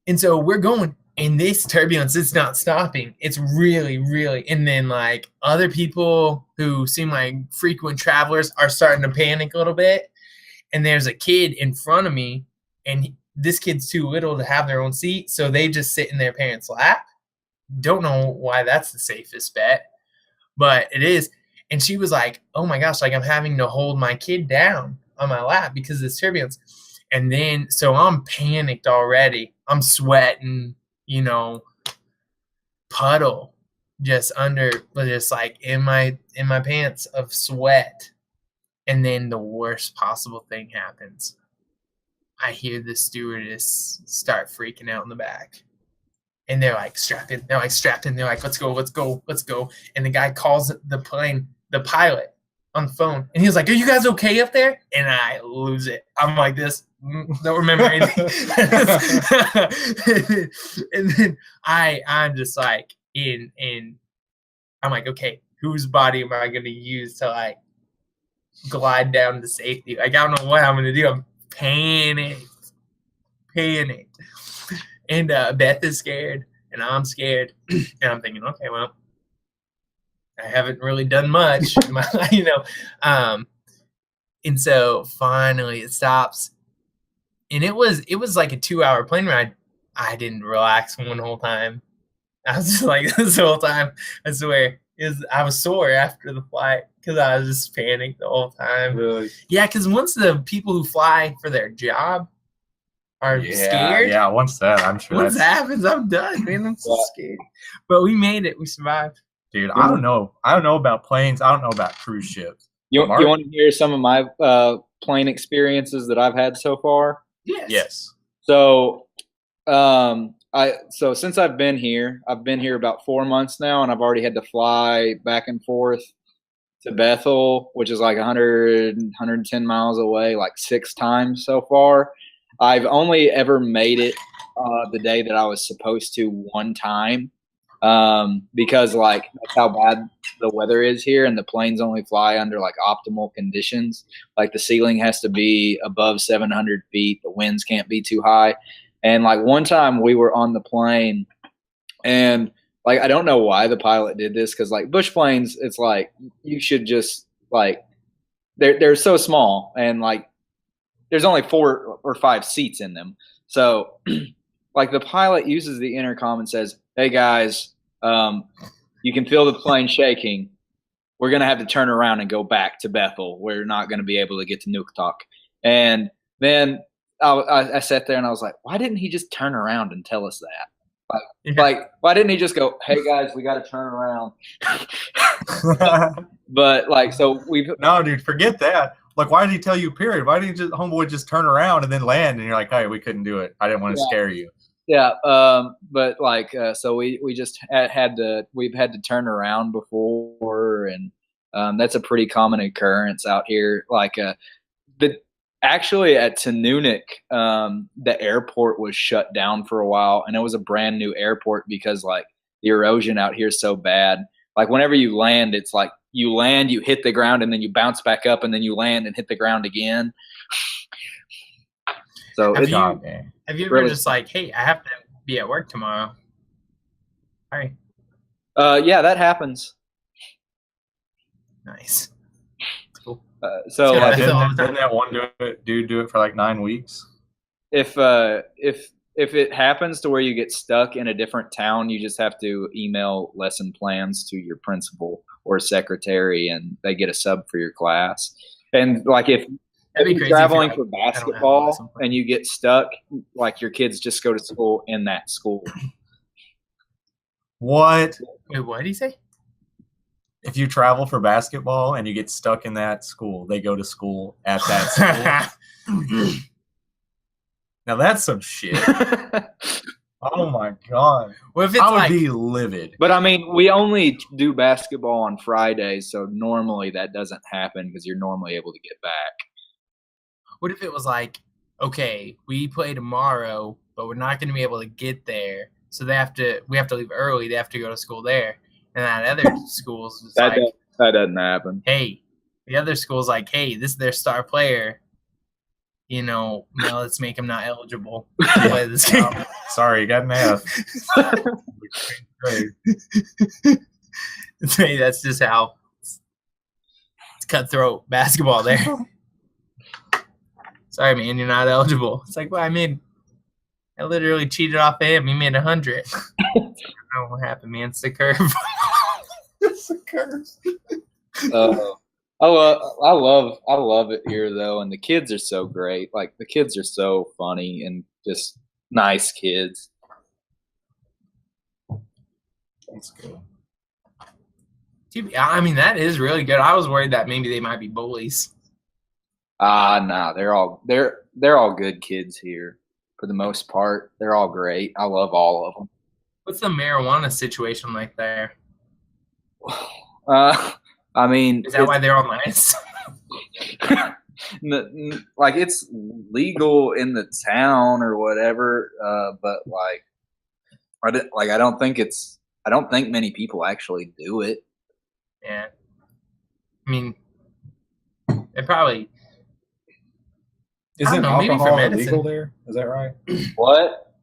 And so we're going, and this turbulence is not stopping. It's really, really. And then, like, other people who seem like frequent travelers are starting to panic a little bit. And there's a kid in front of me, and this kid's too little to have their own seat, so they just sit in their parents' lap. Don't know why that's the safest bet, but it is. And she was like, oh my gosh, like I'm having to hold my kid down on my lap because of this turbulence. And then, so I'm panicked already. I'm sweating, you know, puddle just like in my pants of sweat. And then the worst possible thing happens. I hear the stewardess start freaking out in the back. And they're like, strapped in. They're like, let's go. And the guy calls the pilot on the phone. And he was like, are you guys okay up there? And I lose it. I'm like this. Don't remember anything. And then I'm just like, I'm like, okay, whose body am I going to use to like glide down to safety? Like, I don't know what I'm going to do. I'm panicked. And Beth is scared, and I'm scared. And I'm thinking, okay, well, I haven't really done much, you know. And so finally it stops. And it was like a 2-hour plane ride. I didn't relax one whole time. I was just like, this whole time, I swear, I was sore after the flight because I was just panicked the whole time. Really? Yeah, because once the people who fly for their job are scared. Yeah, once that, I'm sure. Once that happens, I'm done, man. I'm so scared. But we made it. We survived. Dude, I don't know. I don't know about planes. I don't know about cruise ships. You want to hear some of my plane experiences that I've had so far? Yes. So, since I've been here about 4 months now, and I've already had to fly back and forth to Bethel, which is like 110 miles away, like 6 times so far. I've only ever made it the day that I was supposed to one time because, like, that's how bad the weather is here, and the planes only fly under, like, optimal conditions. Like, the ceiling has to be above 700 feet. The winds can't be too high. And, like, one time we were on the plane, and, like, I don't know why the pilot did this because, like, bush planes, it's like you should just, like, they're so small, and, like, there's only 4 or 5 seats in them. So, like, the pilot uses the intercom and says, hey, guys, you can feel the plane shaking. We're going to have to turn around and go back to Bethel. We're not going to be able to get to Nuktok. And then I sat there and I was like, why didn't he just turn around and tell us that? Like, why didn't he just go, hey, guys, we got to turn around? But, like, so No, dude, forget that. Like, why did he tell you, period? Why didn't homeboy just turn around and then land? And you're like, hey, we couldn't do it. I didn't want to scare you. Yeah, but, like, so we just we've had to turn around before, and that's a pretty common occurrence out here. Like, actually at Tanunuk, the airport was shut down for a while, and it was a brand new airport because, like, the erosion out here is so bad. Like, whenever you land, it's like you land, you hit the ground, and then you bounce back up, and then you land and hit the ground again. So have you ever just like, hey, I have to be at work tomorrow? All right. Yeah, that happens. Nice. Cool. So yeah, didn't that one dude do it for like 9 weeks? If it happens to where you get stuck in a different town, you just have to email lesson plans to your principal or secretary, and they get a sub for your class. And, like, if you're traveling for basketball and you get stuck, like, your kids just go to school in that school. What? Wait, what did he say? If you travel for basketball and you get stuck in that school, they go to school at that school. Now that's some shit. Oh my god! What if it's I would like be livid. But I mean, we only do basketball on Fridays, so normally that doesn't happen because you're normally able to get back. what if it was like, okay, we play tomorrow, but we're not going to be able to get there, so we have to leave early. They have to go to school there, and that other schools is That like, doesn't happen. hey, the other school's like, hey, this is their star player. You know, now let's make him not eligible to play this game. Oh, sorry, you got an F. Great. Hey, that's just how it's cutthroat basketball there. Sorry, man, you're not eligible. It's like, well, I literally cheated off of him. He made 100. I don't know what happened, man. It's the curve. It's a curse. I love it here though, and the kids are so great. Like the kids are so funny and just nice kids. That's good. I mean, that is really good. I was worried that maybe they might be bullies. Nah, they're all good kids here for the most part. They're all great. I love all of them. What's the marijuana situation like there? I mean, Is that why they're all nice? like it's legal in the town or whatever, but I don't think many people actually do it. Yeah. I mean, it probably. Isn't know, maybe for alcohol medicine. illegal there? Is that right? What?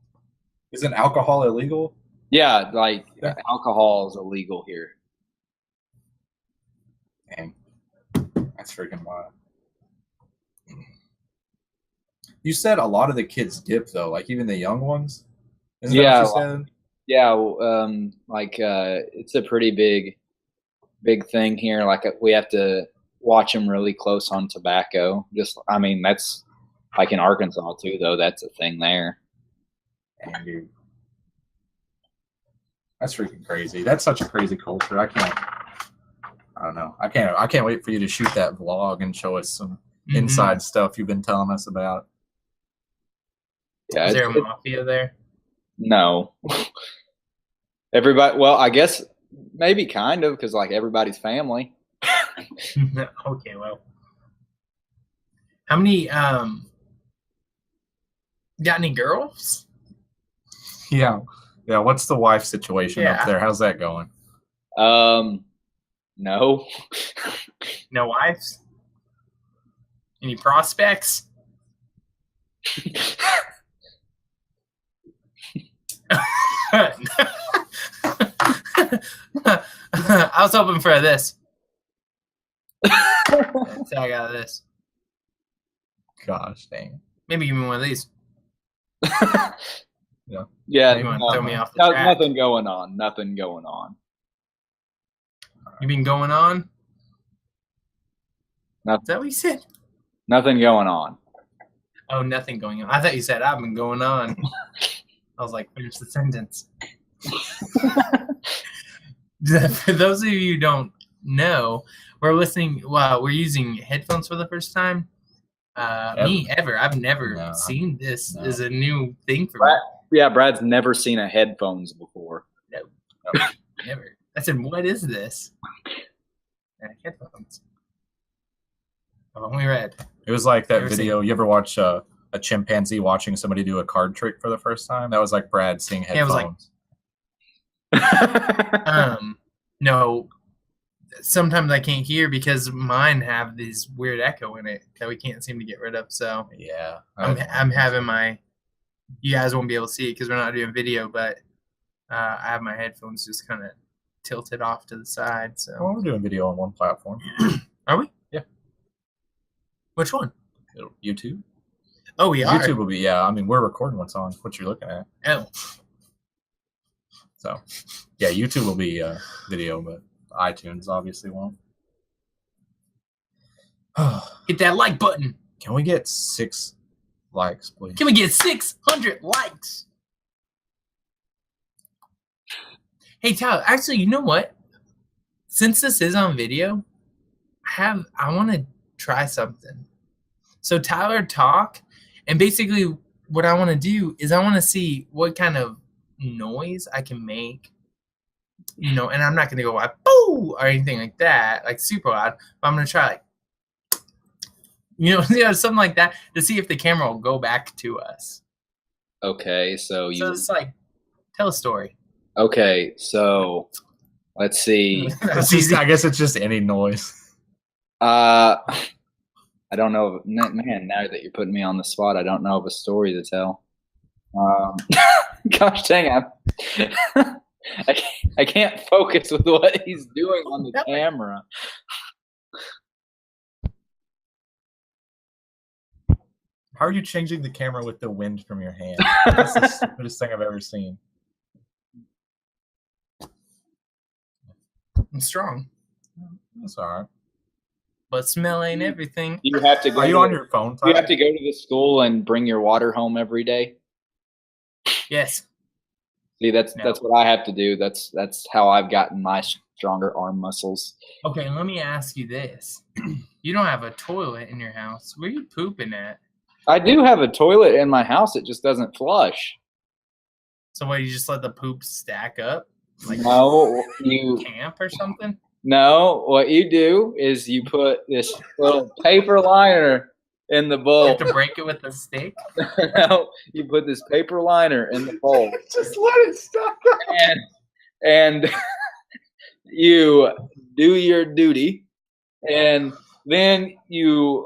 Isn't alcohol illegal? Yeah, like Yeah. alcohol is illegal here. Dang. That's freaking wild. You said a lot of the kids dip though, like even the young ones. Isn't Yeah, that what you said? Yeah, it's a pretty big thing here. Like we have to watch them really close on tobacco. That's like in Arkansas too, though. That's a thing there. Dang, dude. That's freaking crazy. That's such a crazy culture. I don't know. I can't wait for you to shoot that vlog and show us some inside stuff you've been telling us about. Yeah, Is there a mafia there? No. Everybody. Well, I guess maybe kind of because like everybody's family. Okay, well. How many got any girls? Yeah. Yeah. What's the wife situation Yeah. up there? How's that going? No. No wives? Any prospects? I was hoping for this. That's how I got this. Gosh, dang. Maybe give me one of these. Yeah. You want to throw me off the track? Nothing going on. Nothing going on. You been going on? Nothing. Is that what you said? Nothing going on. Oh, nothing going on. I thought you said I've been going on. I was like, finish the sentence. For those of you who don't know, we're using headphones for the first time. I've never seen this as a new thing for me. Yeah, Brad's never seen a headphones before. No, never. I said, what is this? Headphones. I've only read. It was like that Never video. You ever watch a chimpanzee watching somebody do a card trick for the first time? That was like Brad seeing headphones. it was like, no. Sometimes I can't hear because mine have this weird echo in it that we can't seem to get rid of. So Yeah. I'm having my. You guys won't be able to see it because we're not doing video, but I have my headphones just kind of tilted off to the side. So Well, we're doing video on one platform. Are we? Yeah. Which one? YouTube. Oh, we are. YouTube will be, yeah. I mean, we're recording what's on, what you're looking at. Oh, So, yeah, YouTube will be video, but iTunes obviously won't. hit that like button. Can we get 6 likes, please? Can we get 600 likes? Hey, Tyler, actually, you know what? Since this is on video, I want to try something. So Tyler talk, and basically what I want to do is I want to see what kind of noise I can make, and I'm not going to go like, boo, or anything like that, like super loud, but I'm going to try like, something like that to see if the camera will go back to us. Okay, so it's like, tell a story. Okay, so let's see. I guess it's just any noise. I don't know. Man, now that you're putting me on the spot, I don't know of a story to tell. Gosh dang it. I can't focus with what he's doing on the camera. How are you changing the camera with the wind from your hand? That's the stupidest thing I've ever seen. I'm strong. That's all right. But smell ain't everything. You have to go. Are you on your phone, Tyler? You have to go to the school and bring your water home every day? Yes. See, that's what I have to do. That's how I've gotten my stronger arm muscles. Okay, let me ask you this. You don't have a toilet in your house. Where are you pooping at? I do have a toilet in my house. It just doesn't flush. So what, you just let the poop stack up? Like no, you camp or something? No, what you do is you put this little paper liner in the bowl. You have to break it with a stick? No, you put this paper liner in the bowl. Just let it stack up. And you do your duty, and then you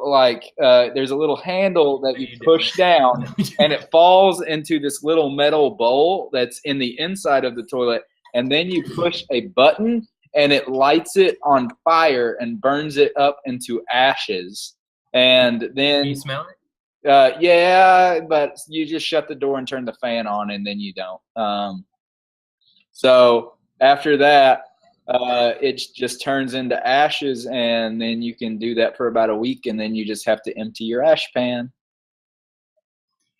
there's a little handle that you push down, and it falls into this little metal bowl that's in the inside of the toilet, and then you push a button, and it lights it on fire and burns it up into ashes. And then Can you smell it? Yeah, but you just shut the door and turn the fan on, and then you don't. So after that, it just turns into ashes, and then you can do that for about a week, and then you just have to empty your ash pan.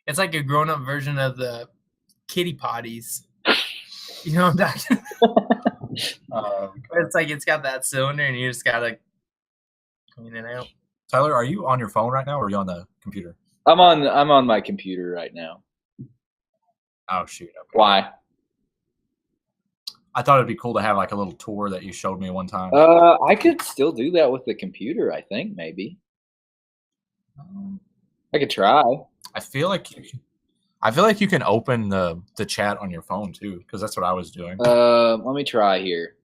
It's like a grown-up version of the kitty potties. You know what I'm talking about? It's like it's got that cylinder, and you just gotta clean it out. Tyler, are you on your phone right now, or are you on the computer? I'm on my computer right now. Oh shoot! Okay. Why? I thought it'd be cool to have like a little tour that you showed me one time. I could still do that with the computer. I think maybe. I could try. I feel like you can open the chat on your phone too, because that's what I was doing. Let me try here.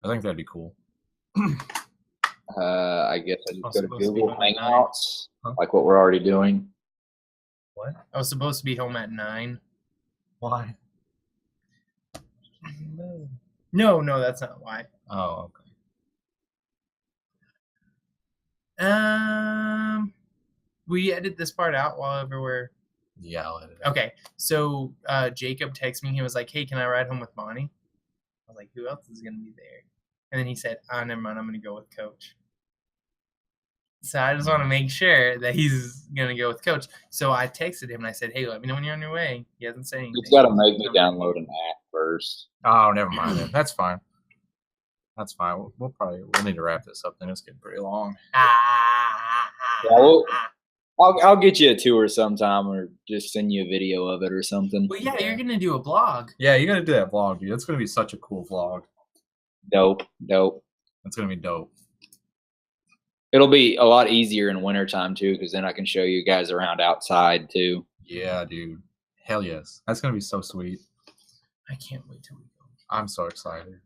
I think that'd be cool. I guess I just go to Google Hangouts, like what we're already doing. What? I was supposed to be home at 9. Why? No, that's not why. Oh, okay. Will you edit this part out while we're... Yeah, I'll edit it. Okay, so Jacob texted me. He was like, hey, can I ride home with Bonnie? I was like, who else is going to be there? And then he said, never mind, I'm going to go with Coach. So I just want to make sure that he's going to go with Coach. So I texted him and I said, hey, let me know when you're on your way. He hasn't said anything. You've got to make me download an app first. Oh, never mind then. That's fine. That's fine. We'll need to wrap this up then. It's getting pretty long. Yeah, I'll get you a tour sometime, or just send you a video of it or something. Well, yeah, you're going to do a vlog. Yeah, you got to do that vlog, dude. That's going to be such a cool vlog. Dope. That's going to be dope. It'll be a lot easier in wintertime, too, because then I can show you guys around outside, too. Yeah, dude. Hell yes. That's going to be so sweet. I can't wait till we go. I'm so excited.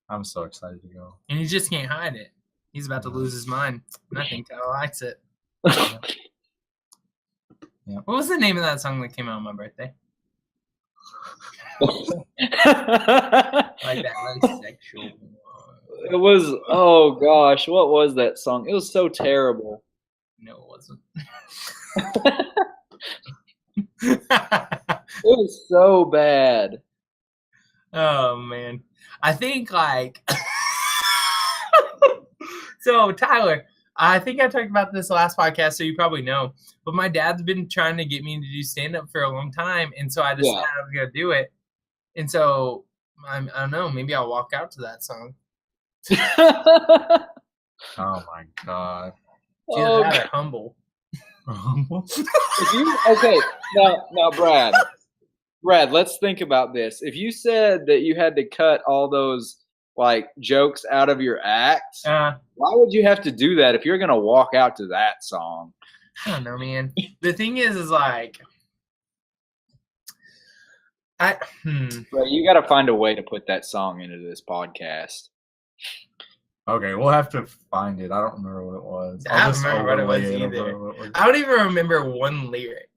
I'm so excited to go. And you just can't hide it. He's about to lose his mind. And I think Tyler likes it. Yeah. What was the name of that song that came out on my birthday? Like that, like sexual. It was, oh gosh, what was that song? It was so terrible. No, it wasn't. It was so bad. Oh man, I think like so Tyler, I think I talked about this last podcast, so you probably know, but my dad's been trying to get me to do stand-up for a long time, and so I decided I was gonna do it, and so I don't know, maybe I'll walk out to that song. Oh my god. Either that or humble. Humble? Okay, now Brad, Brad, let's think about this. If you said that you had to cut all those like jokes out of your act, why would you have to do that if you're gonna walk out to that song? I don't know, man. The thing is like, Right, you got to find a way to put that song into this podcast. Okay, we'll have to find it. I don't remember what it was. I don't remember what it was either. I don't even remember one lyric.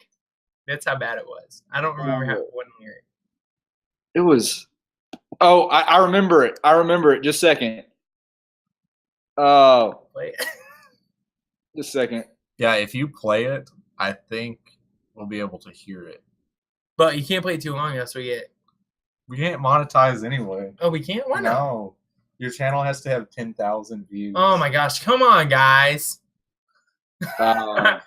That's how bad it was. I don't remember one lyric. It was. Oh, I remember it. I remember it. Just a second. Oh. Play it. Just a second. Yeah, if you play it, I think we'll be able to hear it. But you can't play it too long, else we can't monetize anyway. Oh, we can't? Why not? No. Your channel has to have 10,000 views. Oh my gosh. Come on, guys. Gosh.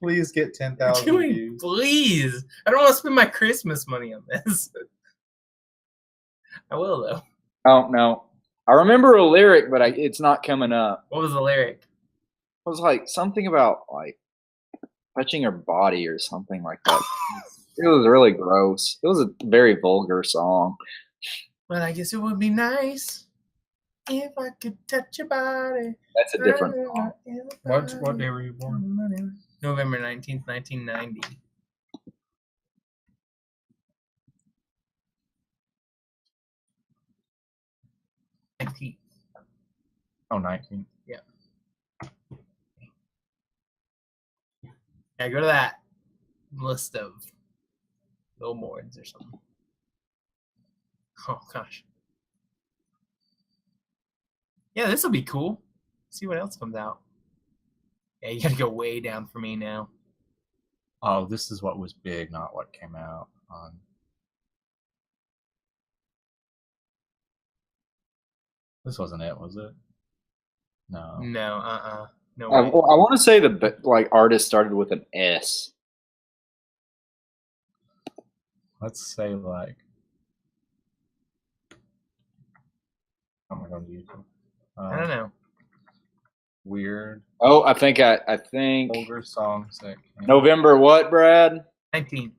Please get 10,000 views. Please. I don't want to spend my Christmas money on this. I will, though. Oh, no. I remember a lyric, but it's not coming up. What was the lyric? It was like something about like touching her body or something like that. It was really gross. It was a very vulgar song. Well, I guess it would be nice if I could touch your body. That's a different song. What day were you born? November 19th, 1990. Oh, 19. Yeah. Yeah, go to that list of billboards or something. Oh, gosh. Yeah, this will be cool. See what else comes out. Yeah, you got to go way down for me now. Oh, this is what was big, not what came out on. This wasn't it, was it? No. No, no I way. want to say the like artist started with an S. Let's say like. Oh my God, YouTube. I don't know. Weird. Oh, I think Older songs that November what, Brad? 19th.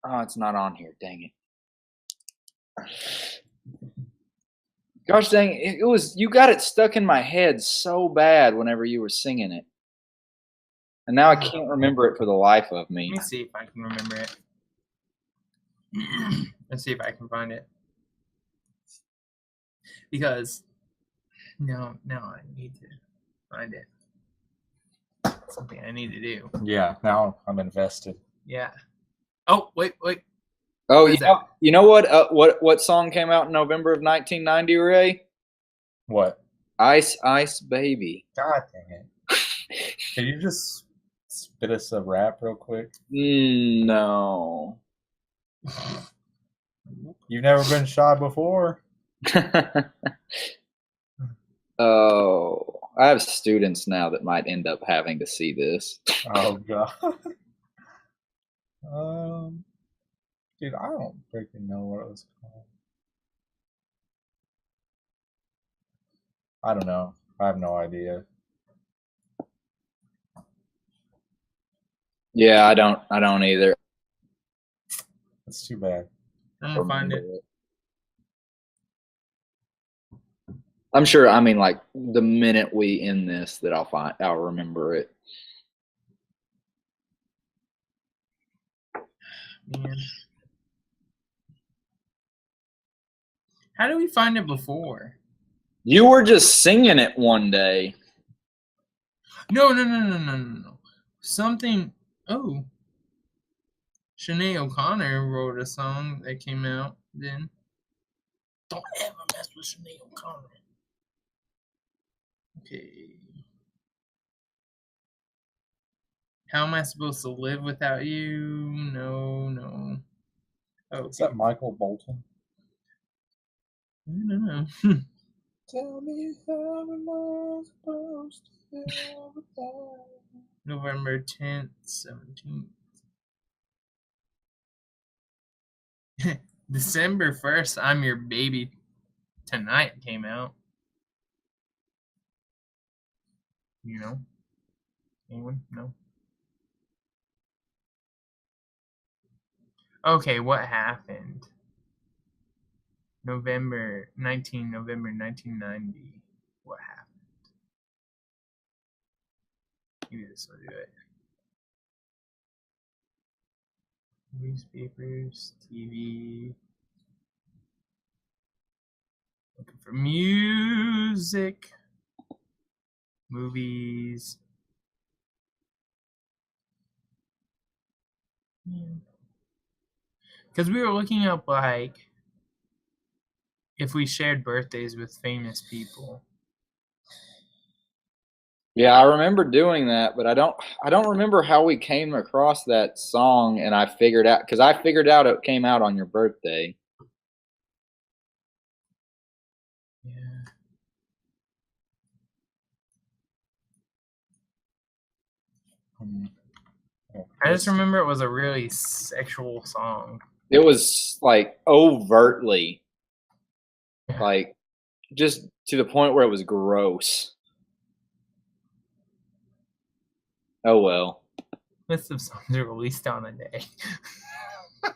Oh, it's not on here. Dang it. Gosh dang, it was, you got it stuck in my head so bad whenever you were singing it. And now I can't remember it for the life of me. Let me see if I can remember it. Let's see if I can find it. Because now I need to find it. Something I need to do. Yeah, now I'm invested. Yeah. Oh, wait. Oh, you know what? What song came out in November of 1990, Ray? What? Ice Ice Baby. God dang it! Can you just spit us a rap real quick? No. You've never been shy before. Oh, I have students now that might end up having to see this. Oh God. Dude, I don't freaking know what it was called. I don't know. I have no idea. Yeah, I don't either. It's too bad. I'm gonna find it. I'm sure. I mean, like the minute we end this, that I'll remember it. Man. How did we find it before? You were just singing it one day. No. Something. Oh. Sinead O'Connor wrote a song that came out then. Don't ever mess with Sinead O'Connor. Okay. How am I supposed to live without you? No. Oh, is that Michael Bolton? No. Tell me how am I supposed to live without you? November 10th, 17th. December 1st, I'm Your Baby Tonight came out. You know? Anyone? No? Okay, what happened? November 1990. What happened? Maybe this will do it. Newspapers, TV. Looking for music. Movies. Because we were looking up, like, if we shared birthdays with famous people. Yeah, I remember doing that, but I don't remember how we came across that song, and I figured out it came out on your birthday. Yeah. I just remember it was a really sexual song. It was like overtly, like just to the point where it was gross. Oh well. List of songs released on a day.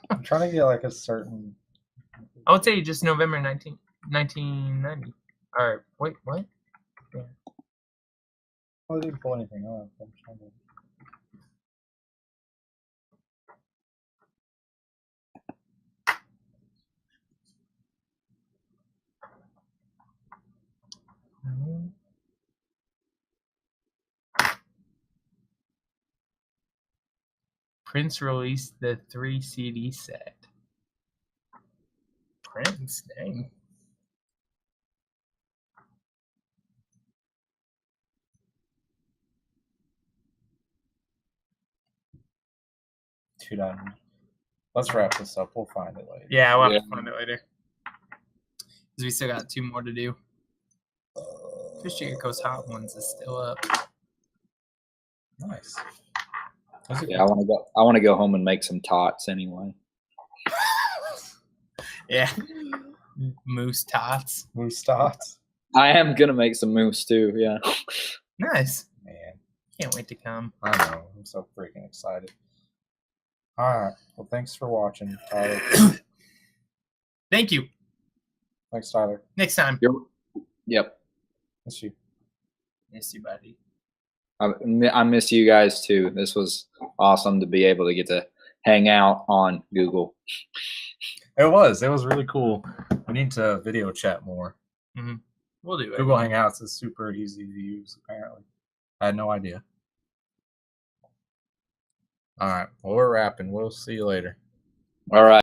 I'm trying to get like a certain. I would say just November 1990. Or wait, what? Yeah. I didn't pull anything up. I'm trying to. Prince released the 3 CD set. Prince, dang. $2. Let's wrap this up. We'll find it later. Yeah, we'll have to find it later. Because we still got 2 more to do. Fish Chicken Coast Hot Ones is still up. Nice. Yeah, I want to go home and make some tots anyway. Yeah. Moose tots. Moose tots. I am gonna make some moose too. Yeah. Nice. Man, Can't wait to come. I know. I'm so freaking excited. All right. Well, thanks for watching, Tyler. Thank you. Thanks, Tyler. Next time. Yep. Miss you. Miss you, buddy. I miss you guys too. This was awesome to be able to get to hang out on Google. It was really cool. We need to video chat more. Mm-hmm. We'll do it. Google Hangouts is super easy to use, apparently. I had no idea. All right. Well, we're wrapping. We'll see you later. All right.